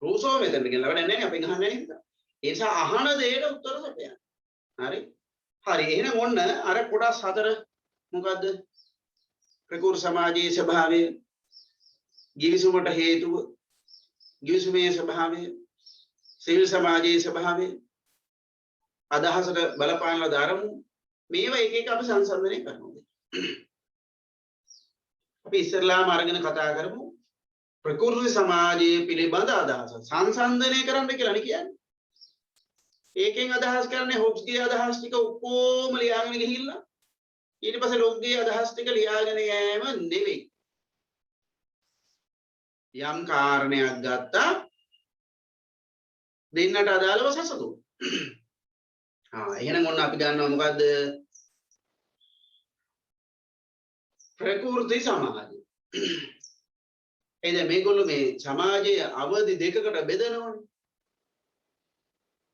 රූසෝ මෙතෙන්ට කියලා වැඩක් නැහැ අපෙන් අහන්නේ නේද? ඒ නිසා අහන දෙයට උත්තර සපයන්න. හරි? හරි. එහෙනම් ඔන්න අර කොටස් හතර මොකද්ද? ප්‍රකෘති සමාජයේ ස්වභාවය, ගිවිසුමට හේතුව, ගිවිසුමේ ස්වභාවය, සිවිල් සමාජයේ ස්වභාවය, අදහසට බලපාන ලද අරමුණු, මේවා එක එක අපි සංසන්දනය කරනවා. අපි ඉස්සරලාම අරගෙන කතා කරමු ප්‍රකෘති සමාජයේ පිළිබඳ අදහස සංසන්දනය කරන්න කියලා නේ කියන්නේ. ඒකෙන් අදහස් කරන්නේ හොබ්ස්ගේ අදහස් ටික ඔක්කොම ලියාගෙන ගිහිල්ලා ඊට පස්සේ ලොක්ගේ අදහස් ටික ලියාගෙන යෑම නෙවෙයි. යම් කාරණයක් ගත්තා දෙන්නට අදාළව සසඳුන. එහෙනම් ඔන්න අපි ගන්නවා මොකද්ද? ප්‍රකෘති සමාජය. එද මේගොල්ලෝ මේ සමාජයේ අවදි දෙකකට බෙදනවනේ.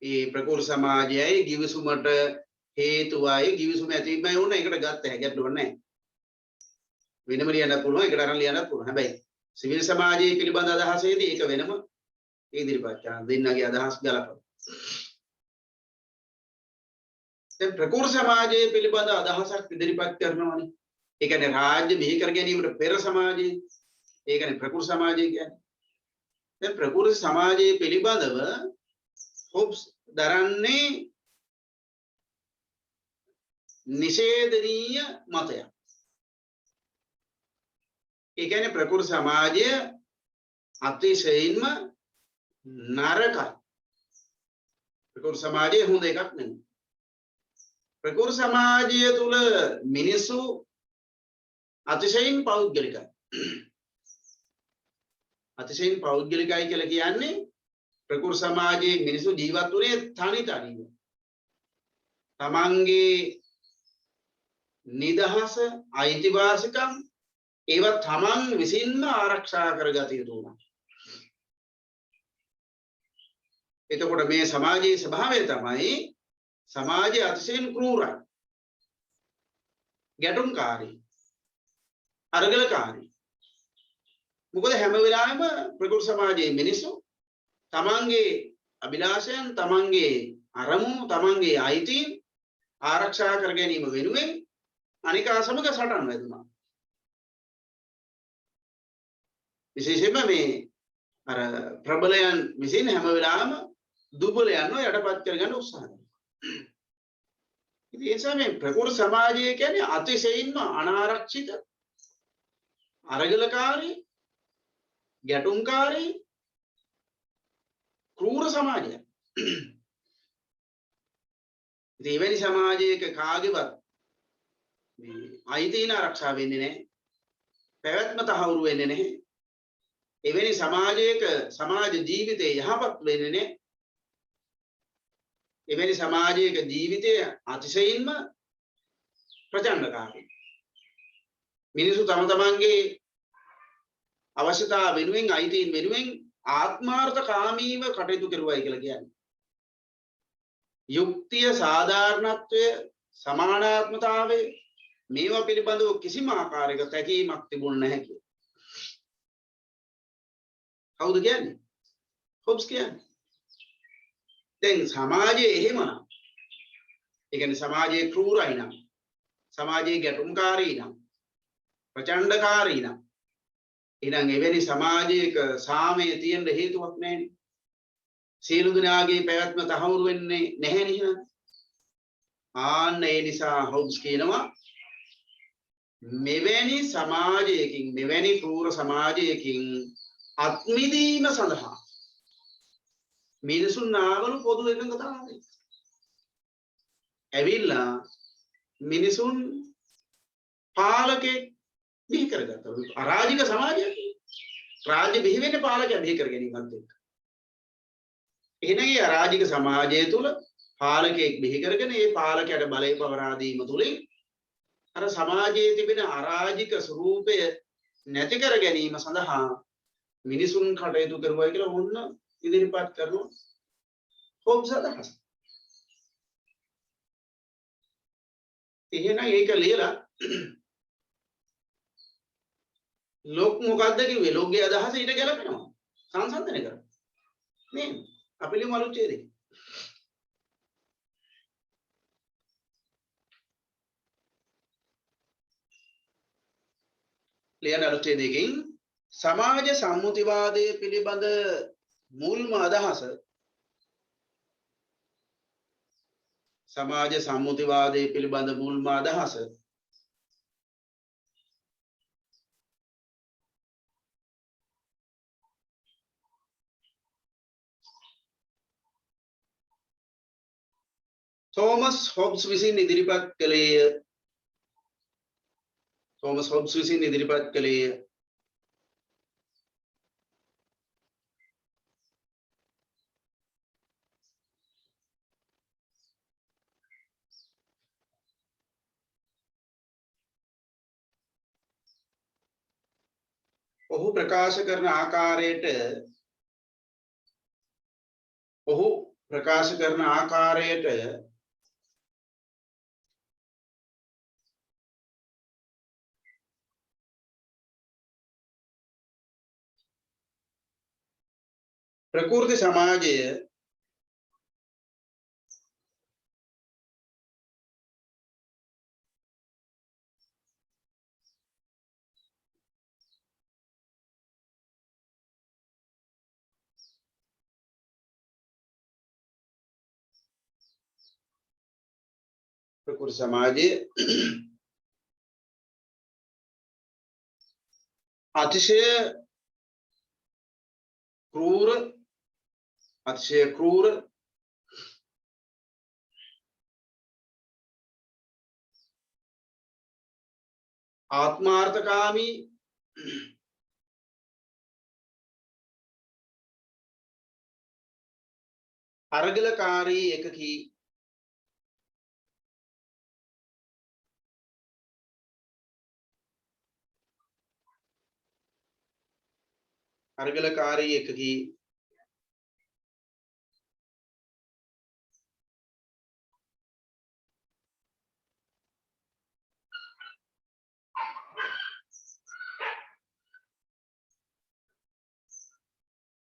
ඒ ප්‍රකෘති සමාජයයි ගිවිසුමට හේතුවයි ගිවිසුම ඇතිවීමයි ඕන එකට ගත්ත හැකියාවක් නැහැ. වෙනම ලියන්න පුළුවන් එකට අරන් ලියන්නත් පුළුවන්. හැබැයි සිවිල් සමාජයේ පිළිබඳ අදහසේදී ඒක වෙනම ඉදිරිපත් කරන දෙන්නගේ අදහස් ගලපන. දැන් ප්‍රකෘති සමාජයේ පිළිබඳ අදහසක් ඉදිරිපත් කරනවානේ. ඒ කියන්නේ රාජ්‍ය බිහි කර ගැනීමට පෙර සමාජයේ ඒ කියන්නේ ප්‍රකෘති සමාජය කියන්නේ. දැන් ප්‍රකෘති සමාජයේ පිළිබඳව හොබ්ස් දරන්නේ නිෂේධනීය මතයක්. ඒ කියන්නේ ප්‍රකෘති සමාජය අතිශයින්ම නරකයි. ප්‍රකෘති සමාජය හොඳ එකක් නෙමෙයි. ප්‍රකෘති සමාජය තුල මිනිස්සු අතිශයින් පෞද්ගලිකයි. අතිශයින් පෞද්ගලිකයි කියලා කියන්නේ ප්‍රකෘති සමාජයේ මිනිස්සු ජීවත් වුණේ තනි තනිව. තමන්ගේ නිදහස අයිතිවාසිකම් ඒවා තමන් විසින්ම ආරක්ෂා කරගත යුතු වුණා. එතකොට මේ සමාජයේ ස්වභාවය තමයි සමාජය අතිශයින් ක්‍රූරයි, ගැටුම්කාරී, අරගලකාරී. මොකද හැම වෙලාවෙම ප්‍රකෘති සමාජයේ මිනිස්සු තමන්ගේ අභිලාෂයන්, තමන්ගේ අරමුණු, තමන්ගේ අයිතීන් ආරක්ෂා කර ගැනීම වෙනුවෙන් අනිකා සමග සටන් වැදුනා. විශේෂයෙන්ම මේ අර ප්‍රබලයන් විසින් හැම වෙලාවෙම දුබලයන්ව යටපත් කරගන්න උත්සාහ කරනවා. ඉතින් ඒ නිසා මේ ප්‍රකෘති සමාජය කියන්නේ අතිශයින්ම අනාරක්ෂිත, අරගලකාරී, ගැටුම්කාරී, ක්‍රූර සමාජයක්. ඉතින් එවැනි සමාජයක කාගේවත් මේ අයිතීන් ආරක්ෂා වෙන්නේ නැහැ. පැවැත්ම තහවුරු වෙන්නේ නැහැ. එවැනි සමාජයක සමාජ ජීවිතේ යහපත් වෙන්නේ නැහැ. එවැනි සමාජයක ජීවිතය අතිශයින්ම ප්‍රචණ්ඩකාරී. මිනිසු තම තමන්ගේ අවශ්‍යතා වෙනුවෙන්, අයිතීන් වෙනුවෙන් ආත්මාර්ථකාමීව කටයුතු කරුවයි කියලා කියන්නේ. යුක්තිය, සාධාරණත්වය, සමානාත්මතාවය මේවා පිළිබඳව කිසිම ආකාරයක තැකීමක් තිබුණ නැහැ කියලා. කවුද කියන්නේ? හොබ්ස් කියන්නේ. දැන් සමාජයේ එහෙමනම්, ඒ කියන්නේ සමාජයේ ක්‍රූරයි නම්, සමාජයේ ගැටුම්කාරී නම්, ප්‍රචණ්ඩකාරී නම්, එහෙනම් එවැනි සමාජයක සාමය තියෙන්න හේතුවක් නැහැනේ. සියලු දෙනාගේ පැවැත්ම තහවුරු වෙන්නේ නැහැ නේද? ආන්න ඒ නිසා හොබ්ස් කියනවා මෙවැනි සමාජයකින්, මෙවැනි ක්‍රූර සමාජයකින් අත්මිදීම සඳහා මිනිසුන් ආවලු පොදු එකඟතාවය. ඇවිල්ලා මිනිසුන් පාලකෙක් බිහි කරගත්තා. අරාජික සමාජයක්. රාජ්‍ය බිහි වෙන්නේ පාලකයා බිහි කර ගැනීමත් එක්ක. එහෙනම් ඒ අරාජික සමාජය තුල පාලකෙක් බිහි කරගෙන ඒ පාලකයට බලය පවරා දීම තුලින් අර සමාජයේ තිබෙන අරාජික ස්වરૂපය නැති කර ගැනීම සඳහා මිනිසුන් කටයුතු කරුවයි කියලා වුණ ඉදිරිපත් කරනවා හොබ්ස් අදහස. එහෙනම් ඒක ලියලා ලොක් මොකද්ද කිව්වේ? ලොක්ගේ අදහස ඊට ගැලපෙනවා. සංසන්දනය කරමු. නේ? අපි ලියමු අලුත් ඡේදය. ලියන අලුත් ඡේදයකින් සමාජ සම්මුතිවාදයේ පිළිබඳ මුල්ම අදහස, සමාජ සම්මුතිවාදයේ පිළිබඳ මුල්ම අදහස තෝමස් හොබ්ස් විසින් ඉදිරිපත් කළේය. තෝමස් හොබ්ස් විසින් ඉදිරිපත් කළේය. ඔහු ප්‍රකාශ කරන ආකාරයට ප්‍රකෘති සමාජය අතිශය ක්‍රූර ආත්මාර්ථකාමී අරගලකාරී එකකී අරගලකාරී එකකී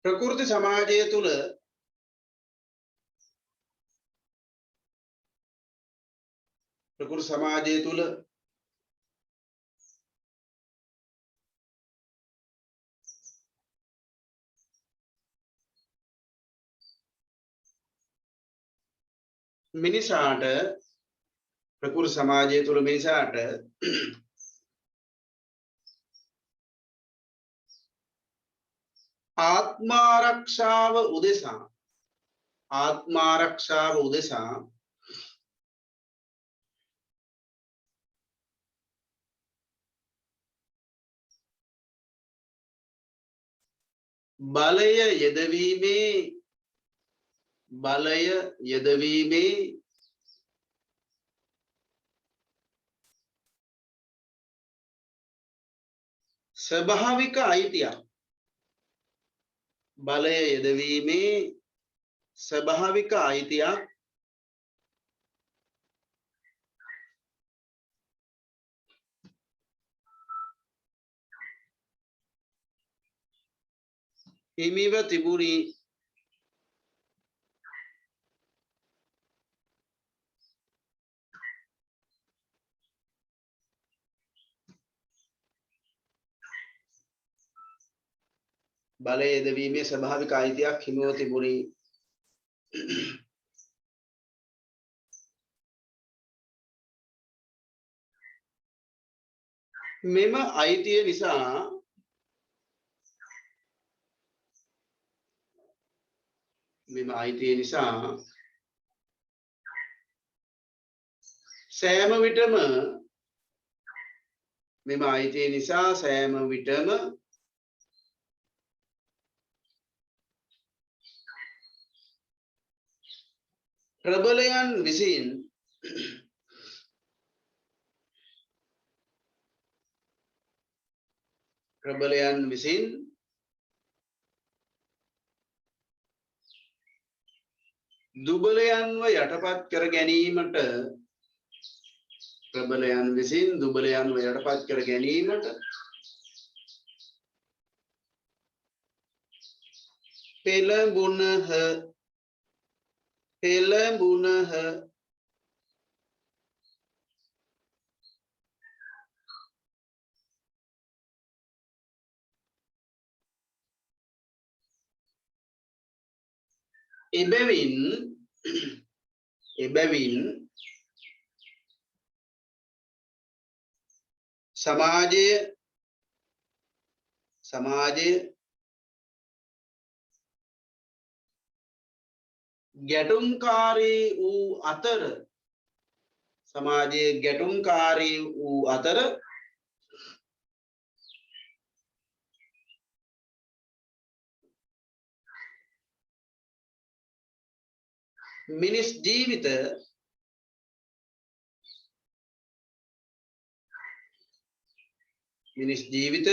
ප්‍රකෘති සමාජය තුළ ප්‍රකෘති සමාජය තුළ මිනිසාට ප්‍රකෘති සමාජය තුළ මිනිසාට ආත්මාරක්ෂාව උදෙසා බලය යෙදවීමේ ස්වභාවික අයිතියක් බලය යෙදවීමේ ස්වභාවික අයිතියක් හිමිව තිබුණි. බලය යෙදවීමේ ස්වභාවික අයිතියක් හිමිව තිබුණි. මෙම අයිතිය නිසා සෑම විටම ප්‍රබලයන් විසින් දුබලයන්ව යටපත් කර ගැනීමට පෙළඹුණහ. එබැවින් සමාජය ගැටුම්කාරී වූ අතර මිනිස් ජීවිත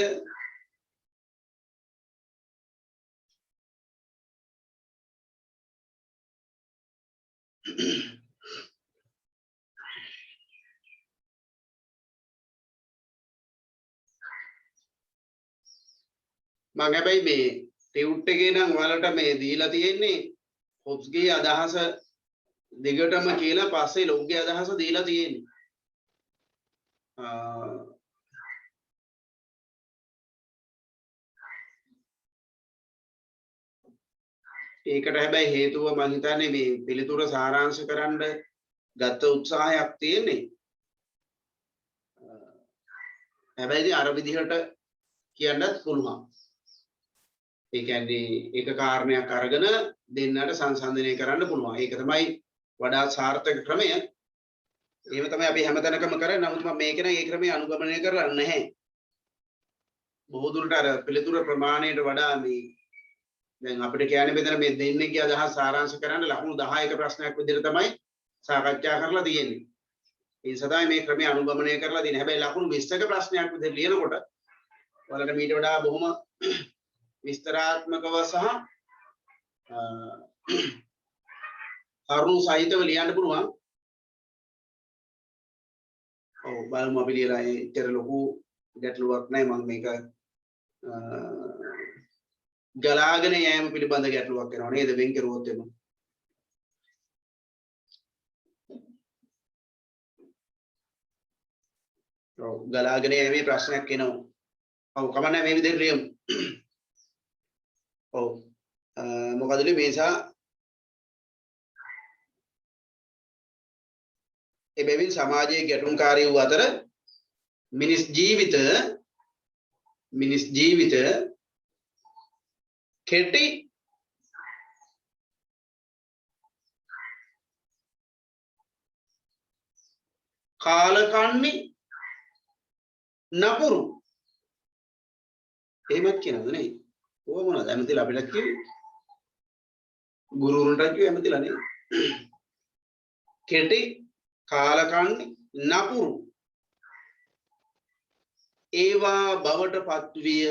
මම හැබැයි මේ ටියුට් එකේ නම් ඔයාලට මේ දීලා තියෙන්නේ හොබ්ස්ගේ අදහස දිගටම කියලා පස්සේ ලොග්ගේ අදහස දීලා තියෙන්නේ. ඒකට හැබැයි හේතුව මම හිතන්නේ මේ පිළිතුර සාරාංශ කරන්න ගත්ත උත්සාහයක් තියෙන්නේ. හැබැයි අර විදිහට කියන්නත් පුළුවන්. ඒ කියන්නේ එක කාරණයක් අරගෙන දෙන්නට සංසන්දනය කරන්න පුළුවන්. ඒක තමයි වඩා සාර්ථක ක්‍රමය. එහෙම තමයි අපි හැමතැනකම කරන්නේ. නමුත් මම මේක නම් ඒ ක්‍රමයේ අනුගමනය කරලා නැහැ. බොහෝ දුරට අර පිළිතුර ප්‍රමාණයට වඩා මේ දැන් අපිට කියන්නේ මෙතන මේ දෙන්නේගේ අදහස් සාරාංශ කරන්න ලකුණු 10ක ප්‍රශ්නයක් විදිහට තමයි සාකච්ඡා කරලා තියෙන්නේ. ඒ නිසා තමයි මේ ක්‍රමයේ අනුගමනය කරලා තියෙන්නේ. හැබැයි ලකුණු 20ක ප්‍රශ්නයක් විදිහට ලියනකොට ඔයාලට මීට වඩා බොහොම විස්තරාත්මකව සහ කරුණු සහිතව ලියන්න පුළුවන්. ඔව් බලමු අපි ලියලා ඒතර ලොකු ගැටලුවක් නැහැ. මම මේක ගලාගෙන යෑම පිළිබඳ ගැටලුවක් වෙනවා නේද වෙන් කරුවොත් එම. ඔව් ගලාගෙන යෑමේ ප්‍රශ්නයක් එනවා. ඔව් කමන්නේ මේ විදිහට ලියමු. ඔව් මොකදලි මේසා එබැවින් සමාජයේ ගැටුම්කාරී වූ අතර මිනිස් ජීවිත කෙටි කාලකන්නි නපුරු එහෙමත් කියනවද නේ? ඕව මොනවද ඇමතිලා අපිට කිව්වේ? ගුරුවරුන්ට කිව්වේ ඇමතිලා නේ. කෙටි කාලකන්නි නපුරු ඒවා බවට පත්විය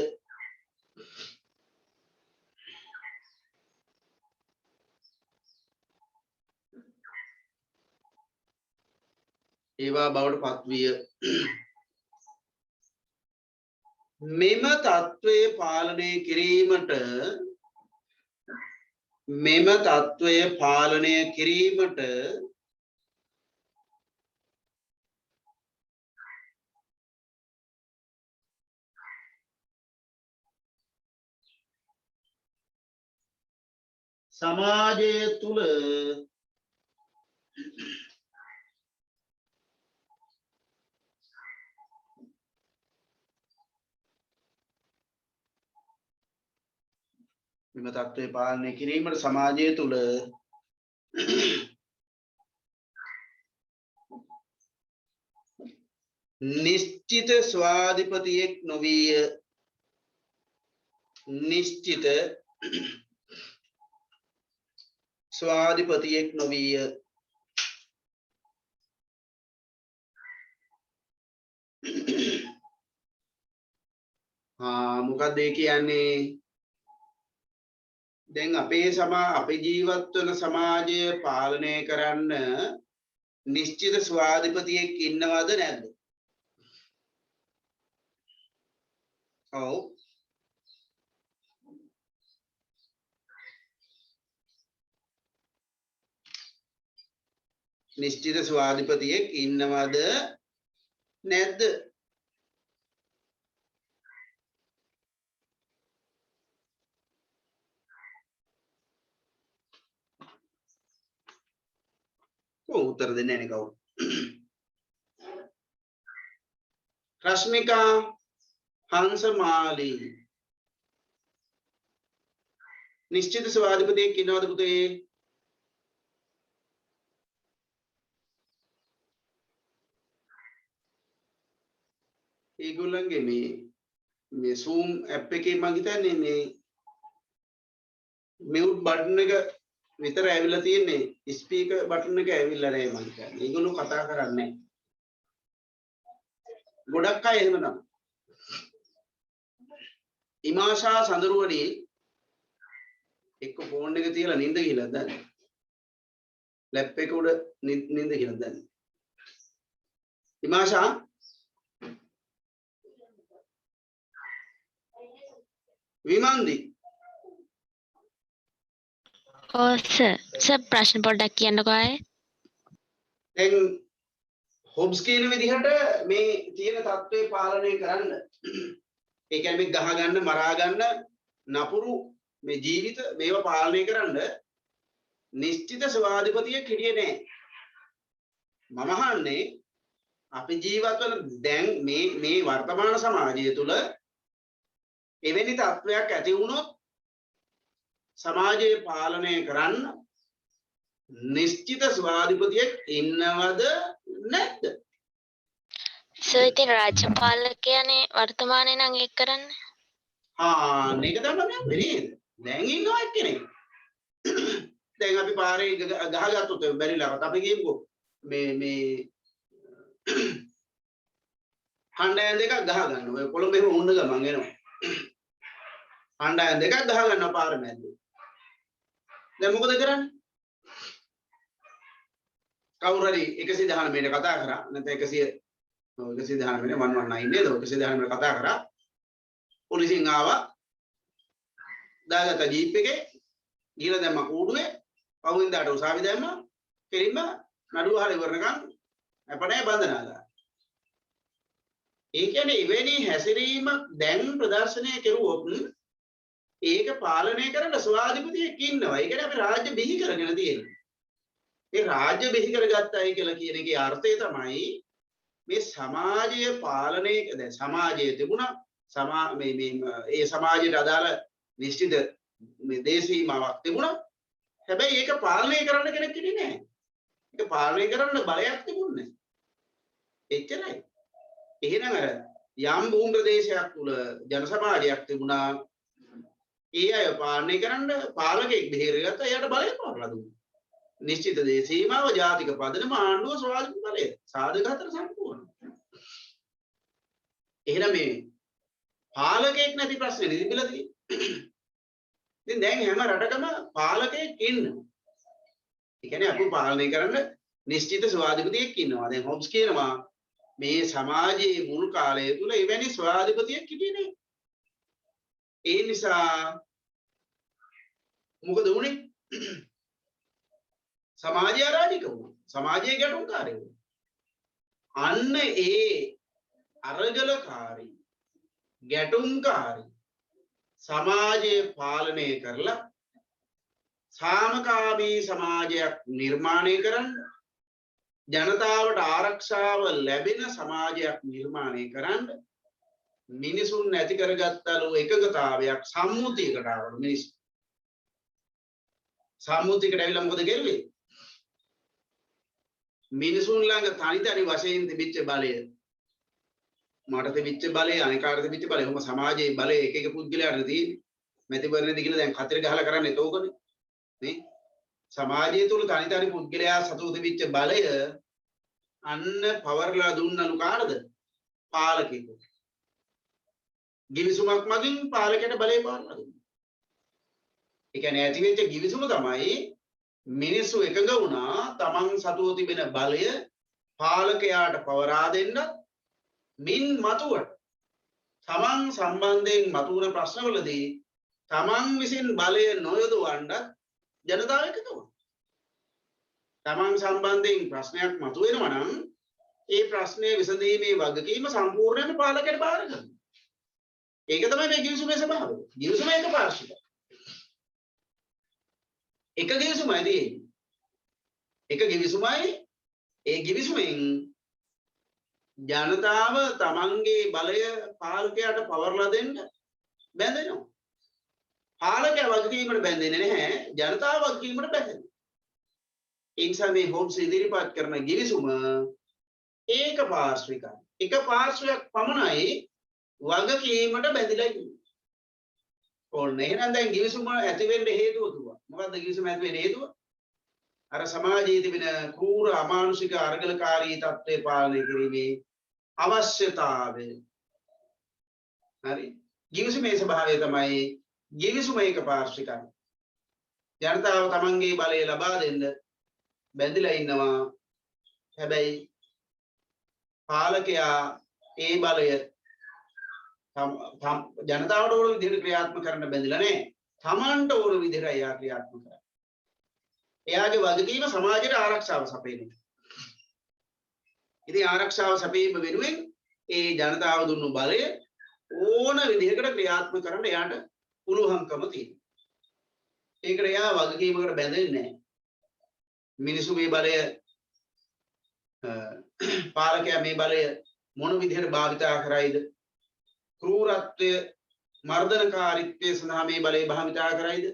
මෙම තත්ත්වය පාලනය කිරීමට සමාජය තුළ මෙම තත්ත්වය පාලනය කිරීමට සමාජය තුළ නිශ්චිත ස්වාධිපතියෙක් නොවිය. නිශ්චිත ස්වාධිපතියෙක් නොවිය. මොකක්ද ඒ කියන්නේ? දැන් අපේ ජීවත් වන සමාජය පාලනය කරන්න නිශ්චිත ස්වාධිපතියෙක් ඉන්නවද නැද්ද? ඔව්. නිශ්චිත ස්වාධිපතියෙක් ඉන්නවද නැද්ද? උත්තර දෙන්නේ නැහැ කවුරු. රශ්මිකා හංසමාලි නිශ්චිත ස්වාධිපතියෙක් ඉන්නවද පුතේ? ඒගොල්ලන්ගේ මේ Zoom app එකේ මම හිතන්නේ මේ mute button එක විතර ඇවිල්ලා තියෙන්නේ. ස්පීකර් බටන් එක ඇවිල්ලා නැහැ මම හිතන්නේ. ඒගොල්ලෝ කතා කරන්නේ නැහැ. ගොඩක් අය එහෙම තමයි. ඉමාෂා සඳරුවනි එක්ක ෆෝන් එක තියලා නිින්ද ගිහලා දැන් ලැප් එක උඩ නිින්ද ගිහලා දැන් ඉමාෂා විමන්දි සර් ප්‍රශ්න පොඩ්ඩක් කියන්නකෝ ආයේ. දැන් හොබ්ස් කියන විදිහට මේ තියෙන තත්ත්වේ පාලනය කරන්න ඒ කියන්නේ මේ ගහ ගන්න මරා ගන්න නපුරු මේ ජීවිත මේවා පාලනය කරන්න නිශ්චිත ස්වාධිපතියෙක් හිටියේ නැහැ. මම අහන්නේ අපි ජීවත් වන දැන් මේ වර්තමාන සමාජය තුළ එවැනි තත්ත්වයක් ඇති වුණොත් සමාජය පාලනය කරන්න නිශ්චිත ස්වාධිපතියෙක් ඉන්නවද නැද්ද? සර් ඉතින් රාජ්‍යපාලකයනේ වර්තමානයේ නම් ඒක කරන්නේ. මේක තමයි මම නේද? දැන් ඉන්නවා එක්කෙනෙක්. දැන් අපි පාරේ ගහගත්තොත් බැරිලාවත් අපි කියමුකෝ මේ හණ්ඩායම් දෙකක් ගහ ගන්න. ඔය කොළඹ එහෙම වුණ ගමන් එනවා. හණ්ඩායම් දෙකක් ගහ ගන්නවා පාර මැද්දේ. දැන් මොකද කරන්නේ? කවුරු හරි 119 ට කතා කරා නැත්නම් 119 නේ 119 නේද? 119 ට කතා කරා. පොලිසියෙන් ආවා. දාගත්ත ජීප් එකේ ගිහලා දැම්ම කූඩුවේ පහුවෙන්දාට උසාවි දැම්මා. කෙලින්ම නඩුව හරි ඉවරනකම් අපණේ බඳනවා. ඒ කියන්නේ එවැනි හැසිරීමක් දැන් ප්‍රදර්ශනය කෙරුවොත් ඒක පාලනය කරන්න ස්වාධිපතියෙක් ඉන්නවා. ඒ කියන්නේ අපි රාජ්‍ය බිහි කරගෙන තියෙනවා. ඒ රාජ්‍ය බිහි කරගත්තයි කියලා කියන එකේ අර්ථය තමයි මේ සමාජය පාලනය දැන් සමාජයේ තිබුණා ඒ සමාජයට අදාළ නිශ්චිත මේ දේශීමාවක් තිබුණා. හැබැයි ඒක පාලනය කරන්න කෙනෙක් හිටියේ නැහැ. ඒක පාලනය කරන්න බලයක් තිබුණේ නැහැ. එච්චරයි. එහෙනම් අර යම් භූමි ප්‍රදේශයක් තුල ජන සමාජයක් තිබුණා. ඒ අය පාලනය කරන්න පාලකෙක් බෙහෙරගත්ත එයාට බලය පාරලා දුන්නා. නිශ්චිත දේශීමාව ජාතික පදනම ආණ්ඩුව ස්වාධීන බලය සාධක හතර සම්පූර්ණ. එහෙනම් මේ පාලකෙක් නැති ප්‍රශ්නේ නිදිබිලා තියෙන්නේ. ඉතින් දැන් හැම රටකම පාලකෙක් ඉන්නවා. ඒ කියන්නේ අපි පාලනය කරන්න නිශ්චිත ස්වාධීපතියෙක් ඉන්නවා. දැන් හොබ්ස් කියනවා මේ සමාජයේ මුල් කාලය තුල එවැනි ස්වාධීපතියෙක් හිටියේ නෑ. ඒ නිසා මොකද වුනේ? සමාජය අරාජික වුණා. සමාජයේ ගැටුම්කාරී වුණා. අන්න ඒ අරගලකාරී ගැටුම්කාරී සමාජය පාලනය කරලා සාමකාමී සමාජයක් නිර්මාණය කරන්න ජනතාවට ආරක්ෂාව ලැබෙන සමාජයක් නිර්මාණය කරන්න මිනිසුන් නැති කරගත්තලු එකගතාවයක් සම්මුතියකට ආවලු මිනිස්සු. සම්මුතියකට ඇවිල්ලා මොකද කරුවේ? මිනිසුන් ළඟ තනි වශයෙන් තිබිච්ච බලය මට තිබිච්ච බලය අනිකාට තිබිච්ච බලය කොහොම සමාජයේ බලය එක පුද්ගලයාට තියෙන්නේ. මැතිවරණයේදී කියලා දැන් කතර ගහලා කරන්නේ ඒකෝකනේ. නේ? සමාජය තුල තනි පුද්ගලයා සතු තිබිච්ච බලය අන්න පවර්ලා දුන්නලු කාටද? පාලකෙකුට. ගිවිසුමක් මගින් පාලකයට බලය පාරලා දුන්නා. ඒ කියන්නේ ඇති වෙච්ච ගිවිසුම තමයි මිනිස්සු එකඟ වුණා තමන් සතුව තිබෙන බලය පාලකයාට පවරා දෙන්න මින් මතුවට තමන් සම්බන්ධයෙන් මතුවන ප්‍රශ්නවලදී තමන් විසින් බලය නොයොදවන්න ජනතාව එකතු වුණා. තමන් සම්බන්ධයෙන් ප්‍රශ්නයක් මතුවෙනවා නම් ඒ ප්‍රශ්නය විසඳීමේ වගකීම සම්පූර්ණයෙන්ම පාලකයට බාර ගන්නවා. ඒක තමයි මේ ගිවිසුමේ ස්වභාවය. ගිවිසුම එක පාර්ශ්විකයි. එක ගිවිසුමයි තියෙන්නේ. එක ගිවිසුමයි ඒ ගිවිසුමෙන් ජනතාව තමන්ගේ බලය පාලකයාට පවර්ලා දෙන්න බැඳෙනවා. පාලකයා වගකීමකට බැඳෙන්නේ නැහැ. ජනතාව වගකීමකට බැඳෙනවා. ඒ නිසා මේ හොබ්ස් ඉදිරිපත් කරන ගිවිසුම ඒක පාර්ශ්විකයි. එක පාර්ශ්වයක් පමණයි වගකීමට බැඳිලා ඉන්නේ. ඕන්න එහෙනම් දැන් ගිවිසුම ඇති වෙන්න හේතුව දුවා. මොකද්ද ගිවිසුම ඇති වෙන්න හේතුව? අර සමාජයේ තිබෙන කෲර අමානුෂික අර්ගලකාරී තත්ත්වය පාලනය කිරීමේ අවශ්‍යතාවය. හරි. ගිවිසුමේ ස්වභාවය තමයි ගිවිසුම එක පාර්ශ්විකයි. ජනතාව තමන්ගේ බලය ලබා දෙන්න බැඳිලා ඉන්නවා. හැබැයි පාලකයා ඒ බලය ජනතාවට ඕන විදිහට ක්‍රියාත්මක කරන්න බැඳිලා නැහැ. තමන්ට ඕන විදිහට එයා ක්‍රියාත්මක කරනවා. එයාගේ වගකීම සමාජයට ආරක්ෂාව සපයන එක. ඉතින් ආරක්ෂාව සපයීම වෙනුවෙන් ඒ ජනතාව දුන්නු බලය ඕන විදිහකට ක්‍රියාත්මක කරන්න එයාට පුළුවන්කම තියෙනවා. ඒකට එයා වගකීමකට බැඳෙන්නේ නැහැ. මිනිසු මේ බලය පාලකයා මේ බලය මොන විදිහට භාවිතා කරයිද? ක්‍රූරත්වය මර්ධනකාරීත්වය සඳහා මේ බලය භාවිතා කරයිද?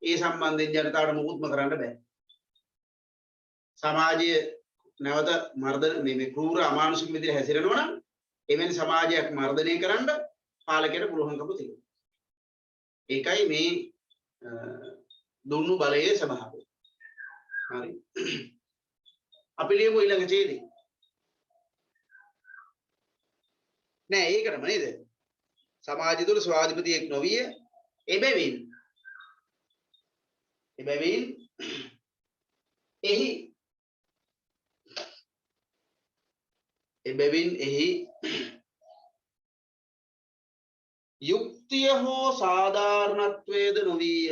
ඒ සම්බන්ධයෙන් ජනතාවට මුකුත්ම කරන්න බෑ. සමාජයේ නැවත මර්ධන මේ ක්‍රූර අමානුෂික විදිහට හැසිරෙනවා නම් එවැනි සමාජයක් මර්ධනය කරන්න පාලකයට පුළුවන්කම තියෙනවා. ඒකයි මේ දුන්නු බලයේ ස්වභාවය. හරි. අපි ලියමු ඊළඟ ඡේදය. නෑ ඒකටම නේද? සමාජය තුළ ස්වාධිපතියෙක් නොවිය එබැවින් එහි යුක්තිය හෝ සාධාරණත්වයේද නොවිය.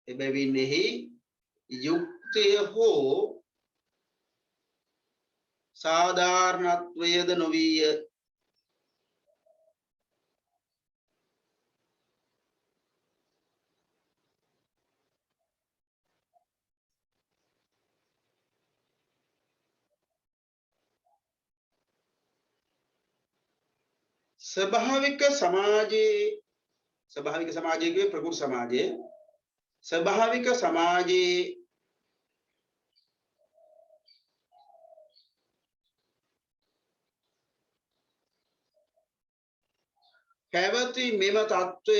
එබැවින් එහි යුක්තිය හෝ සාධාරණත්වයේද නොවිය. ස්වභාවික සමාජයේ ප්‍රකෘති සමාජයේ ස්වභාවික සමාජයේ පැවති මෙම තත්වය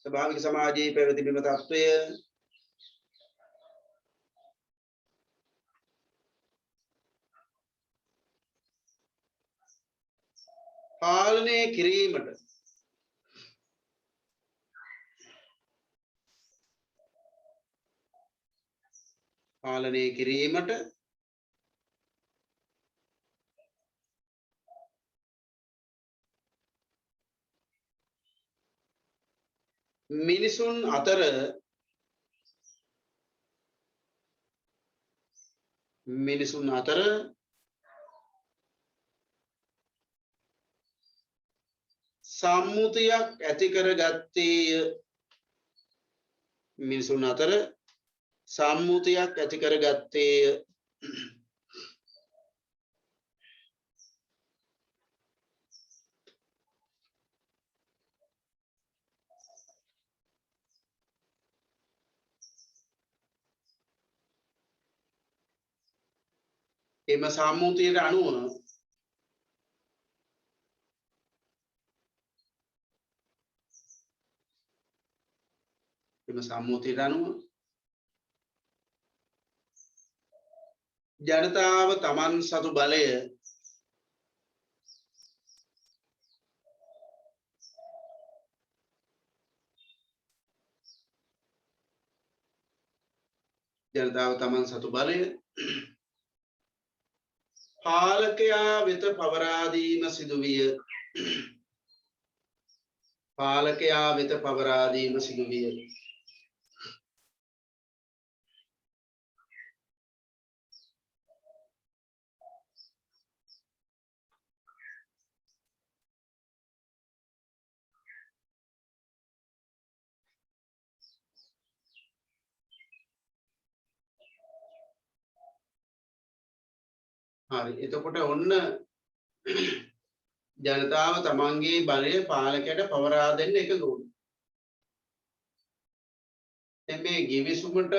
ස්වභාවික සමාජයේ පැවති මෙම තත්වය පාලනය කිරීමට මිනිසුන් අතර සම්මුතියක් ඇති කරගත්තේය. එම සම්මුතියට අනුව ජනතාව තමන් සතු බලය පාලකයා වෙත පවරා දීම සිදුවිය. හරි. එතකොට ඔන්න ජනතාව තමන්ගේ බලය පාලකයට පවරා දෙන්න එකඟ වුණා. දැන් මේ ගිවිසුමට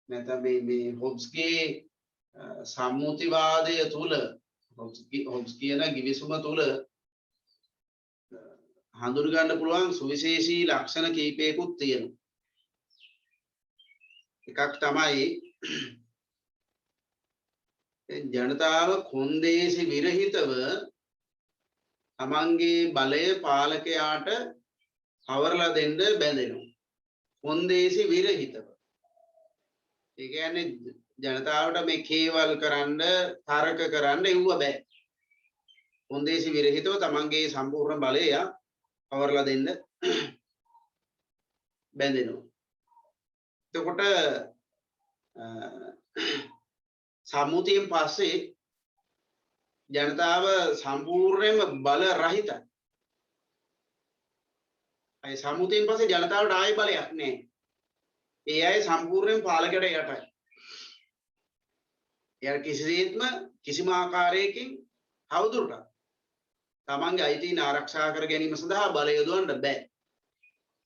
නැත්නම් මේ හොබ්ස්ගේ සම්මුතිවාදය තුල හොබ්ස් කියන ගිවිසුම තුල හඳුන ගන්න පුළුවන් සුවිශේෂී ලක්ෂණ කීපයකුත් තියෙනවා. එකක් තමයි ජනතාව කොන්දේසි විරහිතව තමන්ගේ බලය පාලකයාට පවරලා දෙන්න බැඳෙනවා. කොන්දේසි විරහිතව. ඒ කියන්නේ ජනතාවට මේ කේවල් කරන්න, තරක කරන්න එව්ව බෑ. කොන්දේසි විරහිතව තමන්ගේ සම්පූර්ණ බලය පවරලා දෙන්න බැඳෙනවා. එතකොට සම්මුතියෙන් පස්සේ ජනතාව සම්පූර්ණයෙන්ම බල රහිතයි. අය සම්මුතියෙන් පස්සේ ජනතාවට ආයෙ බලයක් නැහැ. ඒ අය සම්පූර්ණයෙන් පාලකයට යටයි. එයාට කිසිම ආකාරයකින් අවුදුරට තමන්ගේ අයිතීන් ආරක්ෂා කර ගැනීම සඳහා බලය යොදවන්න බෑ.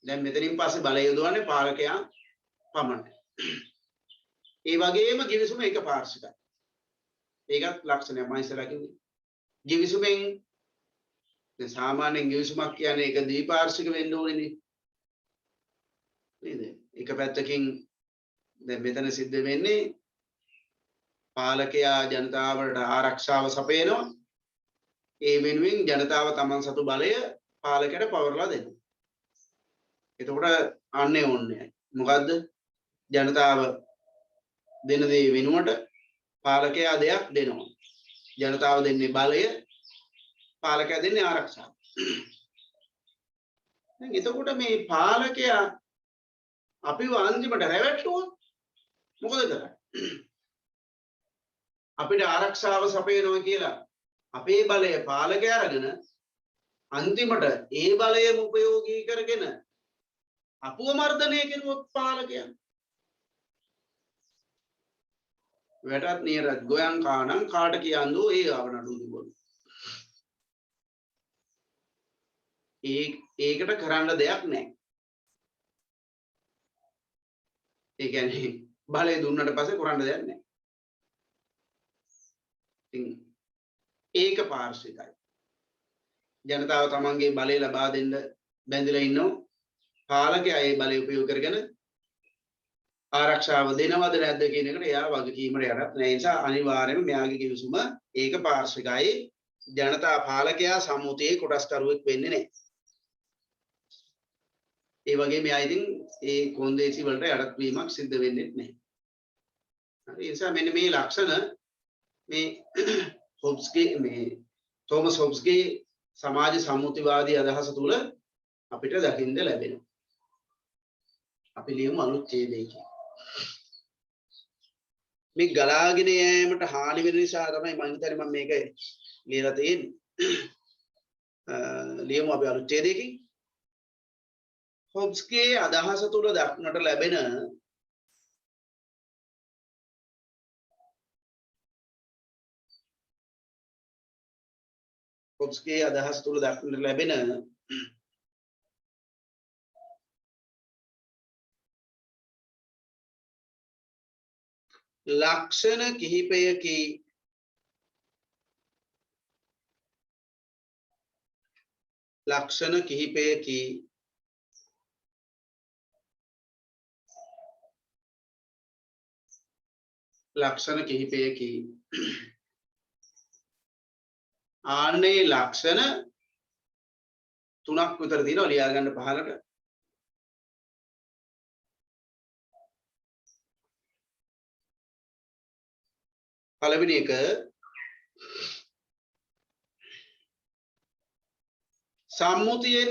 දැන් මෙතනින් පස්සේ බලය යොදවන්නේ පාලකයා පමණයි. ඒ වගේම givisuma එක පාර්ශ්විකයි. ඒකත් ලක්ෂණයක් මම ඉස්සරහ කිව්වේ. givisumෙන් දැන් සාමාන්‍යයෙන් givisumක් කියන්නේ ඒක ද්විපාර්ශ්වික වෙන්න ඕනේනේ. නේද? එක පැත්තකින් දැන් මෙතන සිද්ධ වෙන්නේ පාලකයා ජනතාවට ආරක්ෂාව සපයනවා. ඒ වෙනුවෙන් ජනතාව තමන් සතු බලය පාලකයට පවරලා දෙනවා. එතකොට අන්නේ ඕනේ. මොකද්ද? ජනතාව දෙන දේ වෙනුවට පාලකයා දෙයක් දෙනවා. ජනතාව දෙන්නේ බලය, පාලකයා දෙන්නේ ආරක්ෂාව. දැන් එතකොට මේ පාලකයා අපිව අන්තිමට රැවට්ටුවොත් මොකද කරන්නේ? අපිට ආරක්ෂාව සපයනවා කියලා අපේ බලය පාලකයා අරගෙන අන්තිමට ඒ බලයම උපයෝගී කරගෙන අපුව මර්ධනය කරුවොත් පාලකයා වැටත් නියරත් ගෝයන් කානම් කාට කියන්දෝ ඒ ආවනඩු දිබොන. ඒකට කරන්න දෙයක් නැහැ. ඒ කියන්නේ බලය දුන්නට පස්සේ කරන්න දෙයක් නැහැ. ඒක පාර්ශ්විකයි. ජනතාව තමන්ගේ බලය ලබා දෙන්න බැඳලා ඉන්නෝ පාලකයා ඒ බලය උපයෝග කරගෙන ආරක්ෂාව දෙනවද නැද්ද කියන එකට එයා වගකීමට යටත් නැහැ. ඒ නිසා අනිවාර්යයෙන්ම මෙයාගේ කිවිසුම ඒක පාර්ශ්විකයි. ජනතා පාලකයා සම්මුතියේ කොටස්කරුවෙක් වෙන්නේ නැහැ. ඒ වගේ මෙයා ඉතින් ඒ කොන්දේසි වලට යටත් වීමක් සිද්ධ වෙන්නේ නැහැ. ඒ නිසා මෙන්න මේ ලක්ෂණ මේ හොබ්ස්ගේ මේ තෝමස් හොබ්ස්ගේ සමාජ සම්මුතිවාදී අදහස තුල අපිට දකින්න ලැබෙනවා. අපි ලියමු අලුත් ඡේදයක. මේ ගලාගෙන යෑමට හානි වෙන නිසා තමයි මම හිතන්නේ මම මේක ලියලා තියෙන්නේ. ලියමු අපි අලුත් ඡේදයකින්. හොබ්ස්ගේ අදහස තුල දක්නට ලැබෙන හොබ්ස්ගේ අදහස් තුල දක්නට ලැබෙන ලක්ෂණ කිහිපයකි ආන්නේ ලක්ෂණ තුනක් විතර තියෙනවා ලියා ගන්න පහලට. පළවෙනි එක සම්මුතියෙන්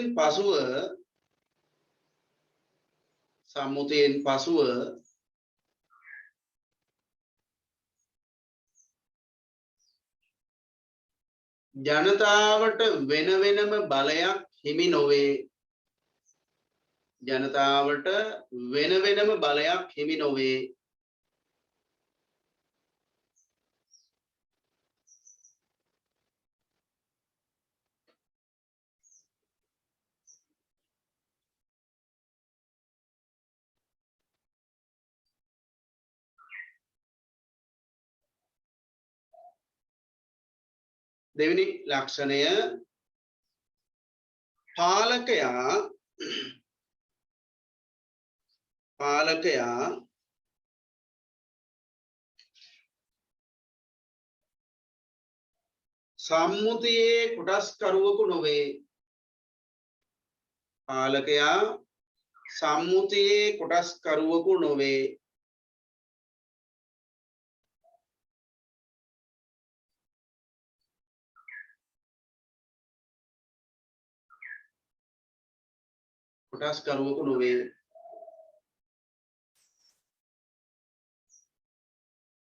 පසුව ජනතාවට වෙන වෙනම බලයක් හිමි නොවේ. ජනතාවට වෙන වෙනම බලයක් හිමි නොවේ. දෙවෙනි ලක්ෂණය පාලකයා සම්මුතියේ කොටස්කරුවෙකු නොවේ. පාලකයා සම්මුතියේ කොටස්කරුවෙකු නොවේ. කොටස්කරුවෙකු නොවේ.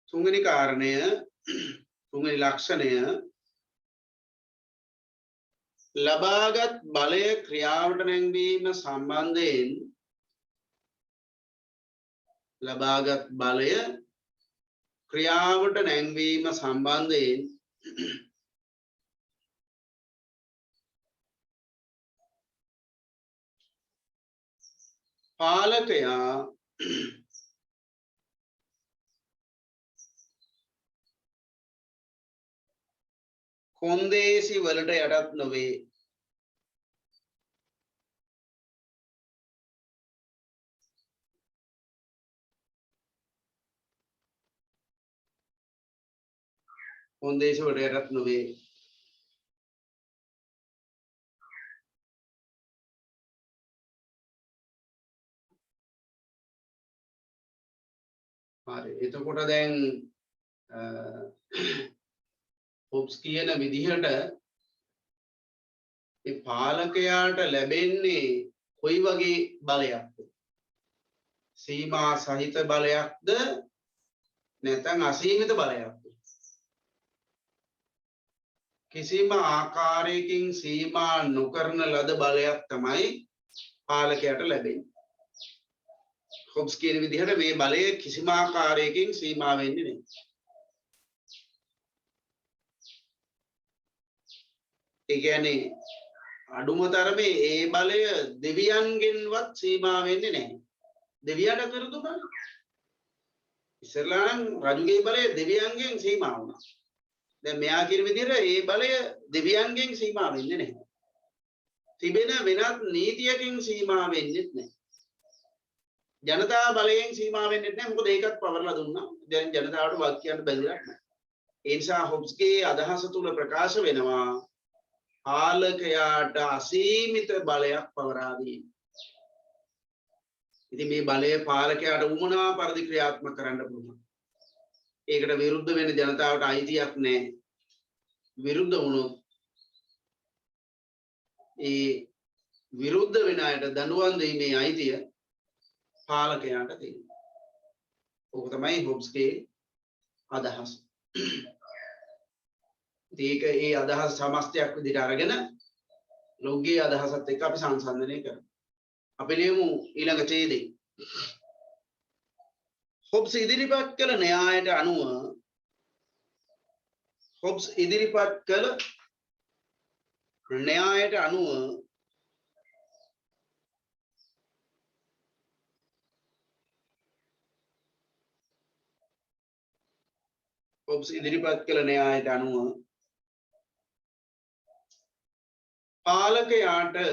තුන්වෙනි කාරණය තුන්වෙනි ලක්ෂණය ලබාගත් බලය ක්‍රියාවට නැංවීම සම්බන්ධයෙන් පාලකයා කොන්දේසි වලට යටත් නොවේ. කොන්දේසි වලට යටත් නොවේ. හරි. එතකොට දැන් හොබ්ස් කියන විදිහට මේ පාලකයාට ලැබෙන්නේ කොයි වගේ බලයක්ද? සීමා සහිත බලයක්ද නැත්නම් අසීමිත බලයක්ද? කිසිම ආකාරයකින් සීමා නොකරන ලද බලයක් තමයි පාලකයාට ලැබෙන්නේ. හොබ්ස් කියන විදිහට මේ බලය කිසිම ආකාරයකින් සීමා වෙන්නේ නැහැ. ඒ කියන්නේ අඩුම තරමේ ඒ බලය දෙවියන්ගෙන්වත් සීමා වෙන්නේ නැහැ. දෙවියන්ට කරදු බල. ඉස්සරලා නම් රජුගේ බලය දෙවියන්ගෙන් සීමා වුණා. දැන් මෙයා කියන විදිහට ඒ බලය දෙවියන්ගෙන් සීමා වෙන්නේ නැහැ. තිබෙන වෙනත් නීතියකින් සීමා වෙන්නේ නැහැ. ජනතා බලයෙන් සීමා වෙන්නේ නැහැ. මොකද ඒකත් පවර්ලා දුන්නා. දැන් ජනතාවට වාක් කියන්න බැරිලා නැහැ. ඒ නිසා හොබ්ස්ගේ අදහස තුල ප්‍රකාශ වෙනවා පාලකයාට අසීමිත බලයක් පවරා දීම. ඉතින් මේ බලය පාලකයාට උමනා පරිදි ක්‍රියාත්මක කරන්න පුළුවන්. ඒකට විරුද්ධ වෙන ජනතාවට අයිතියක් නැහැ. විරුද්ධ වුණොත් ඒ විරුද්ධ වෙන අයට දඬුවම් දීමේ අයිතිය පාලකයාට තියෙනවා. ඕක තමයි හොබ්ස්ගේ අදහස. ඒක ඒ අදහස් සමස්තයක් විදිහට අරගෙන ලොග්ගේ අදහසත් එක්ක අපි සංසන්දනය කරමු. අපි ලියමු ඊළඟ ඡේදේ. හොබ්ස් ඉදිරිපත් කළ න්‍යායට අනුව හොබ්ස් ඉදිරිපත් කළ න්‍යායට අනුව හොබ්ස් ඉදිරිපත් කළ න්‍යායට අනුව පාලකයාට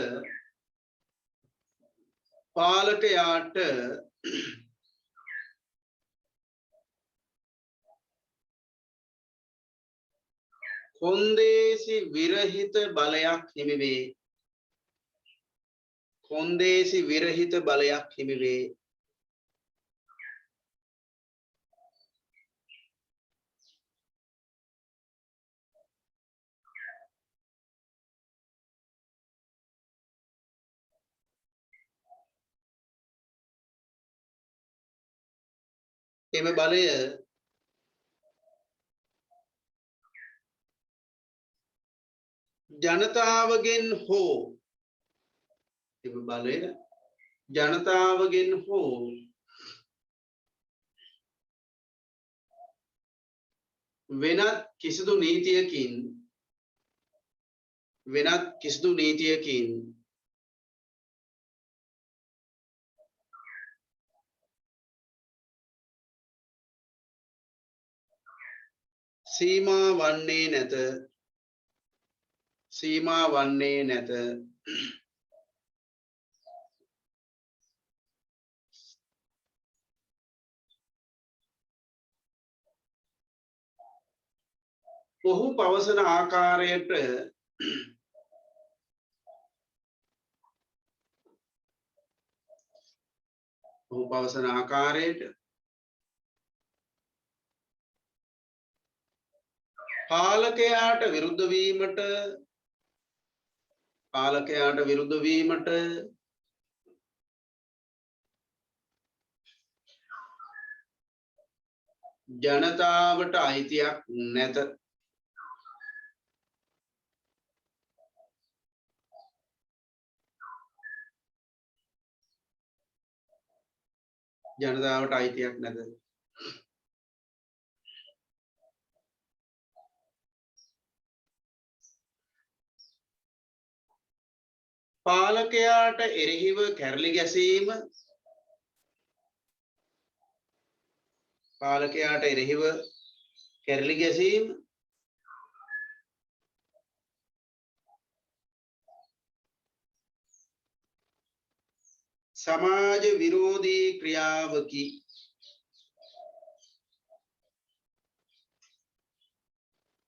කොන්දේසි විරහිත බලයක් හිමි වේ. කොන්දේසි විරහිත බලයක් හිමි වේ. එම බලය ජනතාවගෙන් හෝ එම බලය ජනතාවගෙන් හෝ වෙනත් කිසිදු නීතියකින් සීමා වන්නේ නැත. ඔහු පවසන ආකාරයට පාලකයාට විරුද්ධ වීමට ජනතාවට අයිතියක් නැත. ජනතාවට අයිතියක් නැත. පාලකයාට එරෙහිව කැරලි ගැසීම පාලකයාට එරෙහිව කැරලි ගැසීම සමාජ විරෝධී ක්‍රියාවකි.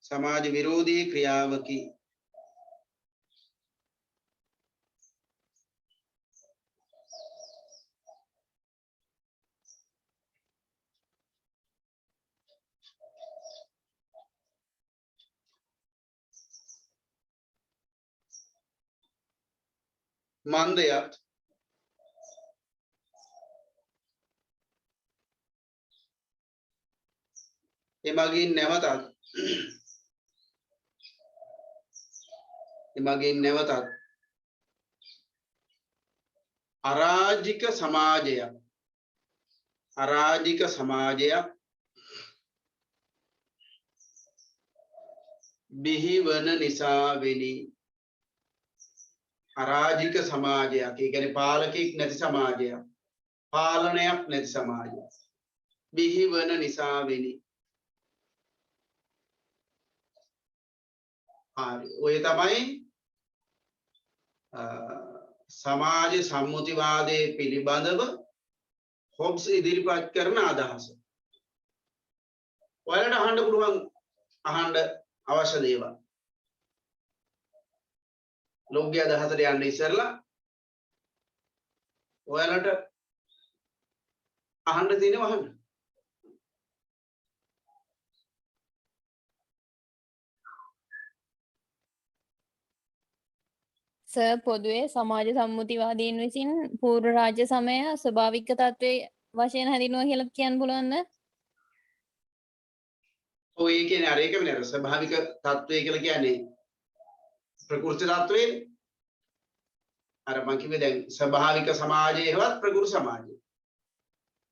සමාජ විරෝධී ක්‍රියාවකි. මන්දයත් එමගින් නැවතත් අරාජික සමාජයක් බිහිවන නිසාවෙනි. අරාජික සමාජයක්, ඒ කියන්නේ පාලකෙක් නැති සමාජයක්, පාලනයක් නැති සමාජයක් බිහිවන නිසාවෙනි. ඔය තමයි සමාජ සම්මුතිවාදයේ පිළිබඳව හොබ්ස් ඉදිරිපත් කරන අදහස. ඔයාලට අහන්න පුළුවන්, අහන්න අවශ්‍ය දේවල්. ලෝග්‍ය අදහසට යන්න ඉස්සෙල්ලා ඔයාලට අහන්න තියෙනවා අහන්න. සර් පොදුවේ සමාජ සම්මුතිවාදීන් විසින් පූර්ව රාජ්‍ය සමය ස්වභාවික තත්ත්වයේ වශයෙන් හැඳින්වුවා කියලා කියන්න පුළුවන්ද? ඔය කියන්නේ අර ඒකම නේද ස්වභාවික තත්ත්වය කියලා කියන්නේ ප්‍රකෘති තත්ත්වේ. අර මං කිව්වේ දැන් ස්වභාවික සමාජයේවත් ප්‍රකෘති සමාජය.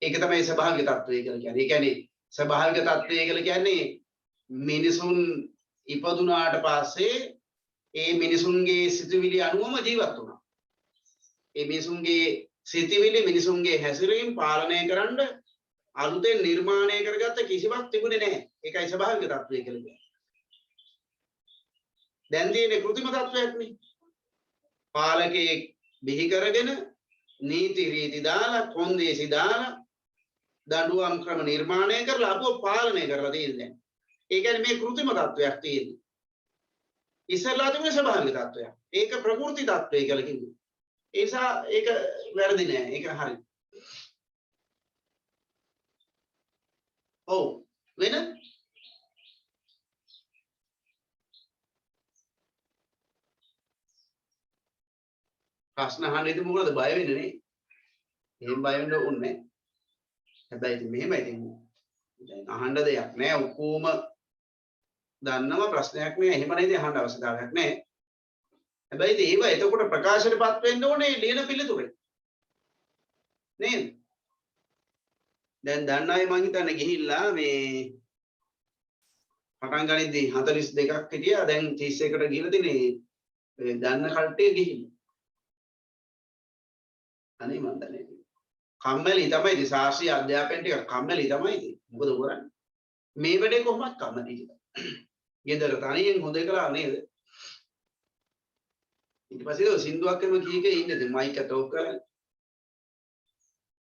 ඒක තමයි ස්වභාවික තත්ත්වය කියලා කියන්නේ. ඒ කියන්නේ ස්වභාවික තත්ත්වය කියලා කියන්නේ මිනිසුන් ඉපදුනාට පස්සේ ඒ මිනිසුන්ගේ සිතුවිලි අනුවම ජීවත් වුණා. ඒ මිනිසුන්ගේ සිතුවිලි මිනිසුන්ගේ හැසිරීම පාලනය කරන්න අලුතෙන් නිර්මාණය කරගත්ත කිසිවක් තිබුණේ නැහැ. ඒකයි ස්වභාවික තත්ත්වය කියලා කියන්නේ. දැන් තියෙන්නේ કૃතිම තත්ත්වයක් නේ. පාලකයෙක් බිහි කරගෙන නීති රීති දාලා කොන්දේසි දාලා දඬුවම් ක්‍රම නිර්මාණය කරලා අපව පාලනය කරලා තියෙන්නේ. ඒ කියන්නේ මේ કૃතිම තත්ත්වයක් තියෙන්නේ. ඉස්සරලා තිබුණේ ස්වභාවික තත්ත්වයක්. ඒක ප්‍රකෘති තත්ත්වය කියලා කිව්වේ. ඒ නිසා ඒක වැරදි නෑ. ඒක හරි. ඔව්. වෙන ප්‍රශ්න අහන්න ඉතින් මොකද බය වෙන්නේ නේ? එහෙම බය වෙන්න ඕනේ නෑ. හැබැයි ඉතින් මෙහෙමයි ඉතින් දැන් අහන්න දෙයක් නෑ. ඔක්කොම දන්නව ප්‍රශ්නයක් නෑ. එහෙම නේද අහන්න අවශ්‍යතාවයක් නෑ. හැබැයි ඉතින් ඒව එතකොට ප්‍රකාශයටපත් වෙන්න ඕනේ ලියන පිළිතුරේ. නේද? දැන් දන්න අය මං හිතන්නේ ගිහිල්ලා මේ පටන් ගනිද්දී 42ක් හිටියා. දැන් 31කට ගිහිල්ලා තිනේ දන්න කල්ටිය ගිහිල්ලා. අනේ මන් දන්නේ. කම්මැලි තමයි ඉතින් ශාස්ත්‍රීය අධ්‍යාපනය ටික කම්මැලි තමයි ඉතින්. මොකද කරන්නේ? මේ වැඩේ කොහොමද කම්මැලි ඉතින්. ගෙදර තනියෙන් හොඳ කරා නේද? ඊට පස්සේ සින්දුවක් කරන කීකේ ඉන්නේ ඉතින් මයික් එක ටෝක් කරලා.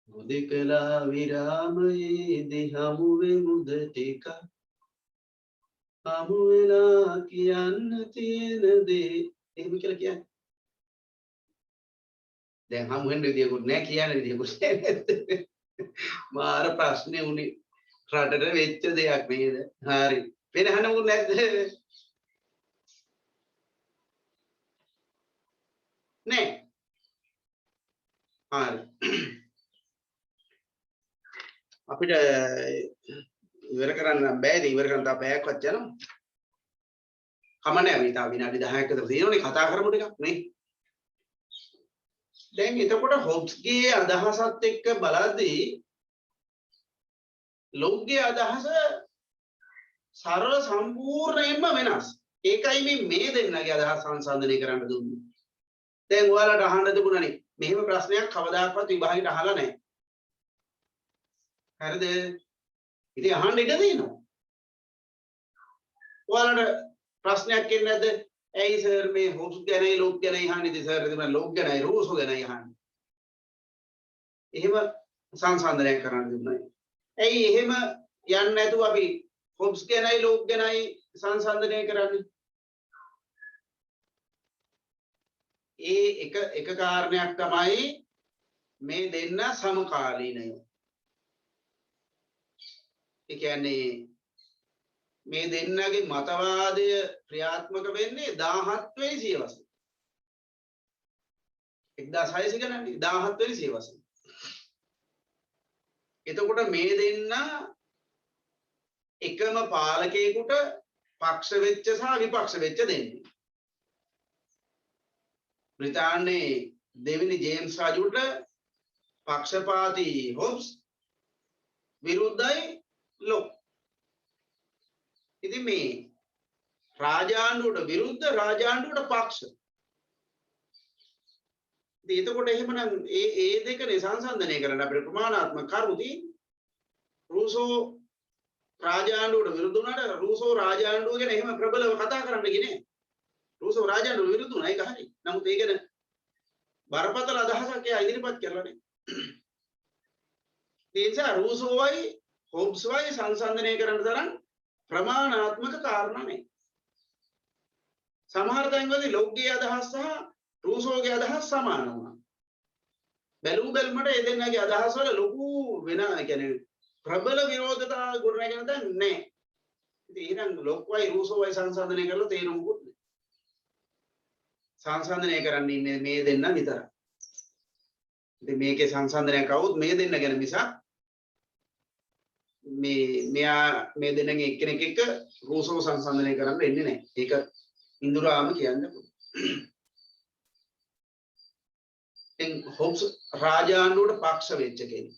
මුදෙකලා විරාමයේ දෙහමු වෙමුද ටික හමු වෙලා කියන්න තියෙන දේ එහෙම කියලා කියන්නේ. දැන් හමු වෙන්න විදියකුත් නැහැ කියන්න විදියකුත් නැහැ. මාර ප්‍රශ්නේ උනේ රටට වෙච්ච දෙයක් නේද? හරි. වෙන අහන්නමුත් නැද්ද? නෑ. හරි. අපිට ඉවර කරන්න බෑ. ඉතින් ඉවර කරන්න තව පැයක්වත් යනවා. කමන්නේ අපි තව විනාඩි 10ක් විතර තියෙනවනේ කතා කරමු ටිකක් නේ. දැන් එතකොට හොබ්ස්ගේ අදහසත් එක්ක බලද්දී ලොග්ගේ අදහස සරල සම්පූර්ණයෙන්ම වෙනස්. ඒකයි මේ දෙන්නගේ අදහස් සංසන්දනය කරන්න දුන්නේ. දැන් ඔයාලට අහන්න තිබුණානේ මෙහෙම ප්‍රශ්නයක් කවදාකවත් විභාගෙට අහලා නැහැ. හරිද? ඉතින් අහන්න ඉඩ දෙනවා. ඔයාලට ප්‍රශ්නයක් එන්නේ නැද්ද? ඇයි සර් මේ හොබ්ස් ගැනයි ලොක් ගැනයි අහන්නේ? ඉතින් සර් ඉතින් මම ලොක් ගැනයි රූසෝ ගැනයි අහන්නේ. එහෙම සංසන්දනයක් කරන්න දුන්නා. ඇයි එහෙම යන්නේ නැතුව අපි හොබ්ස් ගැනයි ලොක් ගැනයි සංසන්දනය කරන්නේ? ඒ එක කාරණයක් තමයි මේ දෙන්න සමකාලීනයි. ඒ කියන්නේ මේ දෙන්නගේ මතවාදය ක්‍රියාත්මක වෙන්නේ 17 වෙනි සියවසේ. 1600 ගණන්නේ 17 වෙනි සියවසේ. එතකොට මේ දෙන්න එකම පාලකයෙකුට පක්ෂ වෙච්ච සහ විපක්ෂ වෙච්ච දෙන්නේ. බ්‍රිතාන්‍යයේ දෙවෙනි ජේම්ස් රජුට පක්ෂපාතී හොබ්ස් විරුද්ධයි ලොක්. ඉතින් මේ රාජාණ්ඩුවට විරුද්ධ රාජාණ්ඩුවට පක්ෂ. ඉතින් එතකොට එහෙමනම් ඒ දෙකනේ සංසන්දනය කරන්න අපිට ප්‍රමාණාත්මක කරුණු තියෙන්නේ. රූසෝ රාජාණ්ඩුවට විරුද්ධ වුණාට රූසෝ රාජාණ්ඩුව ගැන එහෙම ප්‍රබලව කතා කරන්න ගියේ නෑ. රූසෝ රාජාණ්ඩුවට විරුද්ධ වුණා ඒක හරි. නමුත් ඒ ගැන බරපතල අදහසක් එයා ඉදිරිපත් කරලා නෑ. ඒ නිසා රූසෝවයි හොබ්ස්වයි සංසන්දනය කරන්න තරම් ප්‍රමාණාත්මක කාරණා නෑ. සමහර තැන්වලදී ලොග්ගේ අදහස් සහ රූසෝගේ අදහස් සමාන වුණා. බැලූ බැලමට ඒ දෙන්නගේ අදහස් වල ලොකු වෙන කියන්නේ ප්‍රබල විරෝධතා ගොඩනගෙන දැන් නෑ. ඉතින් එහෙනම් ලොක්වයි රූසෝවයි සංසන්දනය කරලා තේරුම්කුත් නෑ. සංසන්දනය කරන්න ඉන්නේ මේ දෙන්න විතරයි. ඉතින් මේකේ සංසන්දනයක් આવුත් මේ දෙන්න ගැන මිසක් මේ දෙන්නගේ එක්කෙනෙක් එක්ක රූසෝ සංසන්දනය කරන්න එන්නේ නැහැ. ඒක ඉන්දුරාම කියන්න පුළුවන්. එන් හොබ්ස් රාජාණ්ඩුවට පක්ෂ වෙච්ච කෙනෙක්.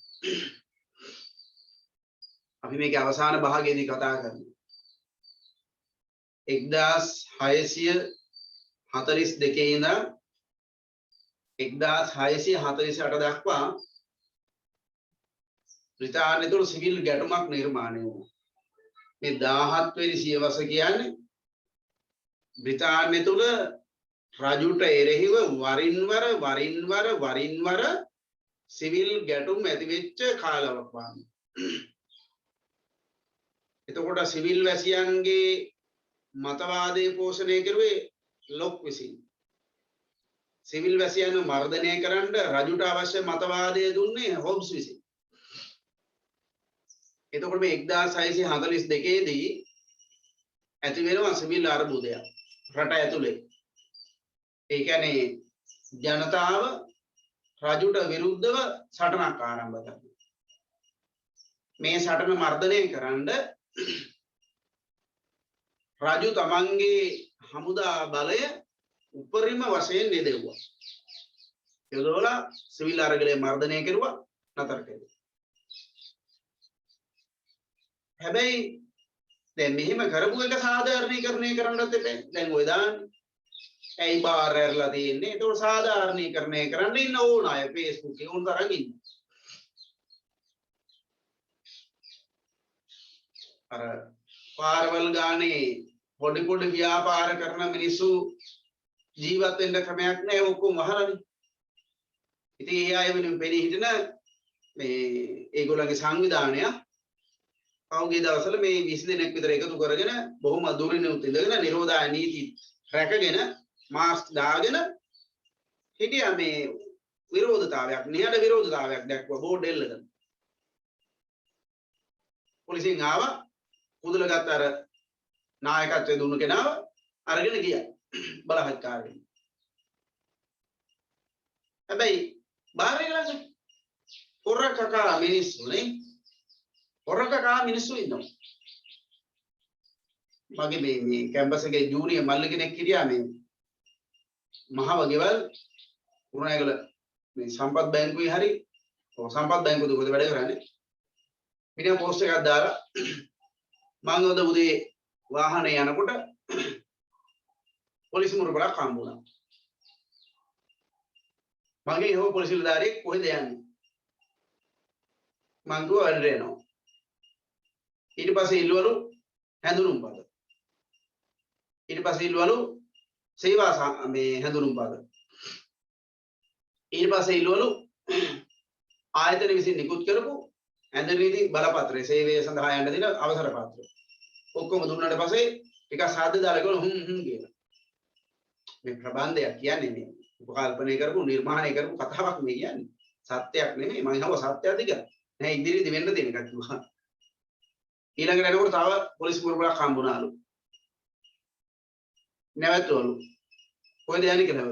අපි මේක අවසාන භාගයේදී කතා කරමු. 1642 ඉඳන් 1648 දක්වා බ්‍රිතාන්‍ය තුළ සිවිල් ගැටුමක් නිර්මාණය වුණා. මේ 17 වෙනි සියවස කියන්නේ බ්‍රිතාන්‍ය තුළ රජුට එරෙහිව වරින් වර සිවිල් ගැටුම් ඇති වෙච්ච කාලවකවානුව. එතකොට සිවිල් වැසියන්ගේ මතවාදය පෝෂණය කරුවේ ලොක් විසින්. සිවිල් වැසියන්ව මර්ධනය කරන්න රජුට අවශ්‍ය මතවාදය දුන්නේ හොබ්ස් විසින්. එතකොට මේ 1642 දී ඇති වෙනවා සිවිල් අර්බුදයක් රට ඇතුලේ. ඒ කියන්නේ ජනතාව රජුට විරුද්ධව සටනක් ආරම්භ කරනවා. මේ සටන මර්ධනය කරන්න රජු තමන්ගේ හමුදා බලය උපරිම වශයෙන් යෙදුවා. යොදවලා සිවිල් අරගලය මර්ධනය කෙරුවා නතර කෙරුවා. හැබැයි දැන් මෙහෙම කරපු එක සාධාරණීකරණය කරන්නත් එපා. දැන් ඔය දාන්නේ. ඇයි බාර් ඇරලා තියෙන්නේ? ඒක සාධාරණීකරණය කරන්න ඉන්න ඕන අය Facebook එකේ උන් තරම් ඉන්න. අර පාරවල් ගානේ පොඩි ව්‍යාපාර කරන මිනිස්සු ජීවත් වෙන්න ක්‍රමයක් නැහැ ඔක්කොම වහලානේ. ඉතින් ඒ අය වෙනුවෙන් පෙනී හිටින මේ ඒගොල්ලන්ගේ සංවිධානය පහුගිය දවස්වල මේ 20 දෙනෙක් විතර එකතු කරගෙන බොහොම දුරිනුත් ඉඳගෙන නිරෝධා නීති රැකගෙන මාස්ක් දාගෙන හිටියා. මේ විරෝධතාවයක් නිහඬ විරෝධතාවයක් දැක්වුවා බෝඩ් එල්ලගෙන. පොලිසියෙන් ආවා කුදලගත්ත අර නායකත්වයේ දුන්නු කෙනාව අරගෙන ගියා බලහත්කාරයෙන්. හැබැයි බාහිරලා පොරකකා මිනිස්සු නේ පොරකකා මිනිස්සු ඉන්නවා. මගේ මේ කැම්පස් එකේ ජූනියර් මල්ලි කෙනෙක් හිටියා මේ මහව ගෙවල් උරුණෑගල මේ සම්පත් බැංකුවේ හරි සම්පත් බැංකුවේ දුකද වැඩ කරන්නේ. මිනිහා පෝස්ට් එකක් දාලා මම උද උදේ වාහනේ යනකොට පොලිස් මුරපලක් හම්බුණා. මගේ හෝ පොලිස් නිලධාරියෙක් කොහෙද යන්නේ? මං ගියා වැඩට යනවා. ඊට පස්සේ ඉල්ලවලු හැඳුනුම් පද. ඊට පස්සේ ඉල්ලවලු සේවා මේ හැඳුනුම් පද. ඊට පස්සේ ඉල්ලවලු ආයතන විසින් නිකුත් කරපු ඇඳ නීති බලපත්‍රය සේවය සඳහා යන්න දෙන අවසර පත්‍රය. ඔක්කොම දුන්නාට පස්සේ ටිකක් සාද්ද දාලා ගොන කියලා. මේ ප්‍රබන්ධයක් කියන්නේ මේ උපකල්පනය කරපු නිර්මාණය කරපු කතාවක් මේ කියන්නේ. සත්‍යයක් නෙමෙයි මම හිතුවා සත්‍යයක්ද කියලා. නෑ ඉදිරියේදී වෙන්න තියෙන එකක් කිව්වා. ඊළඟට එනකොට තව පොලිස් මුරපලක් හම්බුණාලු. නැවතුණලු. කොහෙද යන්නේ කියලා.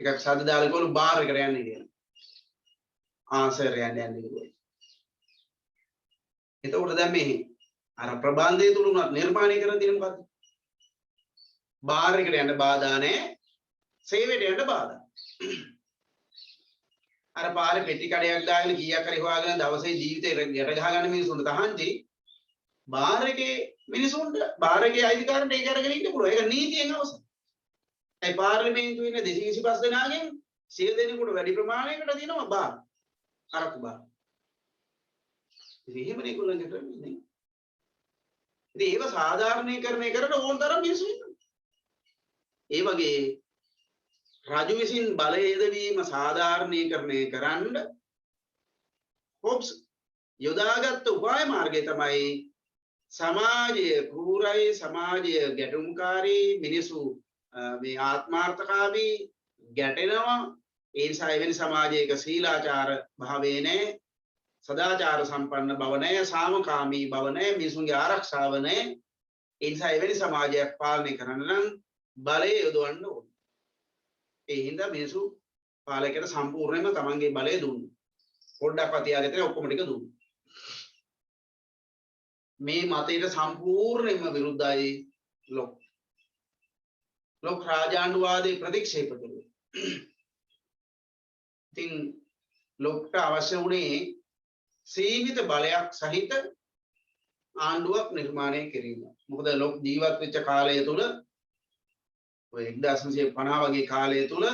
එකක් සාද්ද දාලා ගොළු බාර් එකට යන්නේ කියලා. ආන්සර් යන්නේ කිව්වා. එතකොට දැන් මේ අර ප්‍රබන්ධය තුල උනත් නිර්මාණය කරන තියෙන මොකද්ද? බාර් එකට යන්න බාධා නැහැ. සේවයට යන්න බාධා. අර පාරේ පෙට්ටි කඩයක් දාගෙන කීයක් හරි හොයාගෙන දවසේ ජීවිතේ යට ගහ ගන්න මිනිසුන්ට තහංචි බාර් එකේ මිනිසුන්ට බාර් එකේ අයිතිකාරන්ට ඒක අරගෙන ඉන්න පුළුවන්. ඒක නීතියෙන් අවසන්. ඒ පාර්ලිමේන්තුවේ ඉන්න 225 දෙනාගෙන් 100 දෙනෙකුට වැඩි ප්‍රමාණයකට දිනනවා බාර්. අරක්කු බාර්. ඉතින් එහෙමනේ ඒගොල්ලන්ගේ ක්‍රමය නේ. ඉතින් ඒව සාධාරණීකරණය කරන ඕන තරම් මිනිස්සු ඉන්නවා. ඒ වගේ රජු විසින් බලය යොදවීම සාධාරණීකරණය කරන්න හොබ්ස් යොදාගත් උපාය මාර්ගය තමයි සමාජයේ ක්‍රූරයි සමාජයේ ගැටුම්කාරී මිනිසු මේ ආත්මාර්ථකාමී ගැටෙනවා ඒ නිසා එවැනි සමාජයක සීලාචාර භාවයේ නැහැ සදාචාර සම්පන්න බව නැහැ සාමකාමී බව නැහැ මිනිසුන්ගේ ආරක්ෂාව නැහැ ඒ නිසා එවැනි සමාජයක් පාලනය කරන්න නම් බලය යොදවන්න ඕනේ ඒ හින්දා මිනිසු පාලකයට සම්පූර්ණයෙන්ම තමන්ගේ බලය දුන්නා. පොඩ්ඩක්වත් තියාගෙන ඔක්කොම ටික දුන්නා. මේ මතයට සම්පූර්ණයෙන්ම විරුද්ධයි ලොක්. ලොක් රාජාණ්ඩුවාදයේ ප්‍රතික්ෂේප කළා. ඉතින් ලොක්ට අවශ්‍ය වුණේ සීමිත බලයක් සහිත ආණ්ඩුවක් නිර්මාණය කිරීම. මොකද ලොක් ජීවත් වෙච්ච කාලය තුල 1950 වගේ කාලය තුල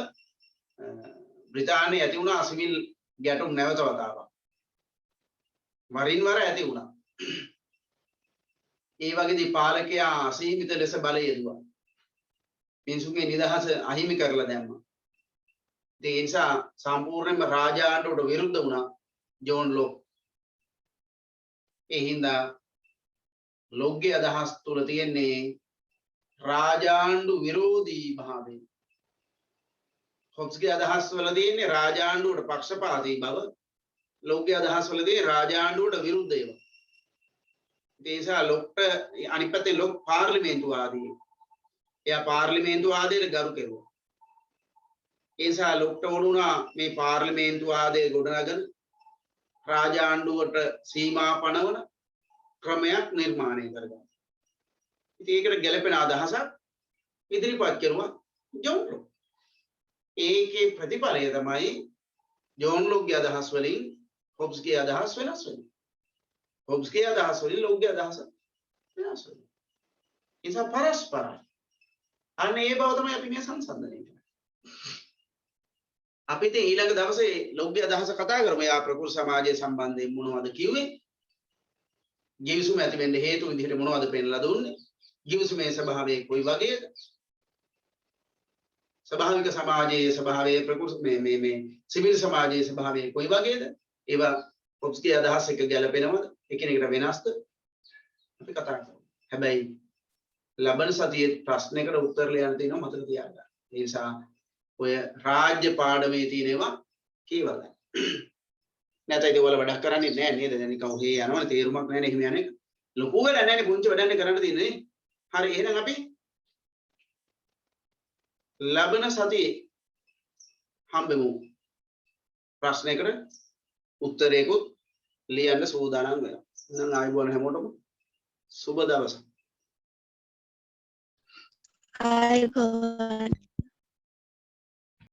බ්‍රිතාන්‍යයේ ඇති වුණා සිවිල් ගැටුම් නැවත වතාවක්. වරින් වර ඇති වුණා. ඒ වගේදී පාලකයා අසීමිත ලෙස බලය යොදුවා. මිනිසුන්ගේ නිදහස අහිමි කරලා දැම්මා. ඒ නිසා සම්පූර්ණයෙන්ම රාජාණ්ඩුවට විරුද්ධ වුණා ජෝන් ලොක්. ඒ හින්දා ලොක්ගේ අදහස් තුල තියෙන්නේ රාජාණ්ඩු විරෝධී භාවය. හොබ්ස්ගේ අදහස් වල තියෙන්නේ රාජාණ්ඩුවට පක්ෂපාතී බව. ලොක්ගේ අදහස් වල තියෙන්නේ රාජාණ්ඩුවට විරුද්ධ ඒවා. ඒ නිසා ලොක්ට අනිත් පැත්තේ ලොක් පාර්ලිමේන්තුවාදී. එයා පාර්ලිමේන්තුවාදයට ගරු කෙරුවා. ඒ නිසා ලොක්ට වුණා මේ පාර්ලිමේන්තුවාදයේ ගොඩනගන රාජාණ්ඩුවට සීමා පනවන ක්‍රමයක් නිර්මාණය කරගන්න. ඉතින් ඒකට ගැළපෙන අදහසක් ඉදිරිපත් කරුවා ජෝන් ලොක්. ඒකේ ප්‍රතිඵලය තමයි ජෝන් ලොක්ගේ අදහස් වලින් හොබ්ස්ගේ අදහස් වෙනස් වෙනවා. හොබ්ස්ගේ අදහස් වලින් ලොක්ගේ අදහස වෙනස් වෙනවා. ඒ නිසා පරස්පරයි. අන්න ඒ බව තමයි අපි මේ සංසන්දනය කරන්නේ. අපි ඉතින් ඊළඟ දවසේ ලොක්ගේ අදහස කතා කරමු. යා ප්‍රකෘති සමාජයේ සම්බන්ධයෙන් මොනවද කිව්වේ? ජීවිසුම ඇති වෙන්න හේතු විදිහට මොනවද පෙන්ලා දුන්නේ? ජීවිසුමේ ස්වභාවය කොයි වගේද? ස්වභාවික සමාජයේ ස්වභාවය ප්‍රකෘති මේ සිවිල් සමාජයේ ස්වභාවය කොයි වගේද? ඒවා හොබ්ස්ගේ අදහස් එක ගැලපෙනවද? එකිනෙකට වෙනස්ද? අපි කතා කරමු. හැබැයි ලබන සතියේ ප්‍රශ්නයකට උත්තර ලියන්න තියෙනවා මතක තියාගන්න. ඒ නිසා ඔය රාජ්‍ය පාඩමේ තියෙනවා කීවද? නැත්නම් ඒක වල වැඩක් කරන්නේ නැහැ නේද? දැන් නිකන් ඔහේ යනවා තේරුමක් නැහැ නේ එහෙම යන්නේ. ලොකු වැඩක් නැහැ නේ පුංචි වැඩක් කරන්න තියෙන්නේ. හරි එහෙනම් අපි ලබන සතියේ හම්බෙමු. ප්‍රශ්නයකට උත්තරයකුත් ලියන්න සූදානම් වෙනවා. එහෙනම් ආයුබෝවන් හැමෝටම සුබ දවසක්. ආයුබෝවන්.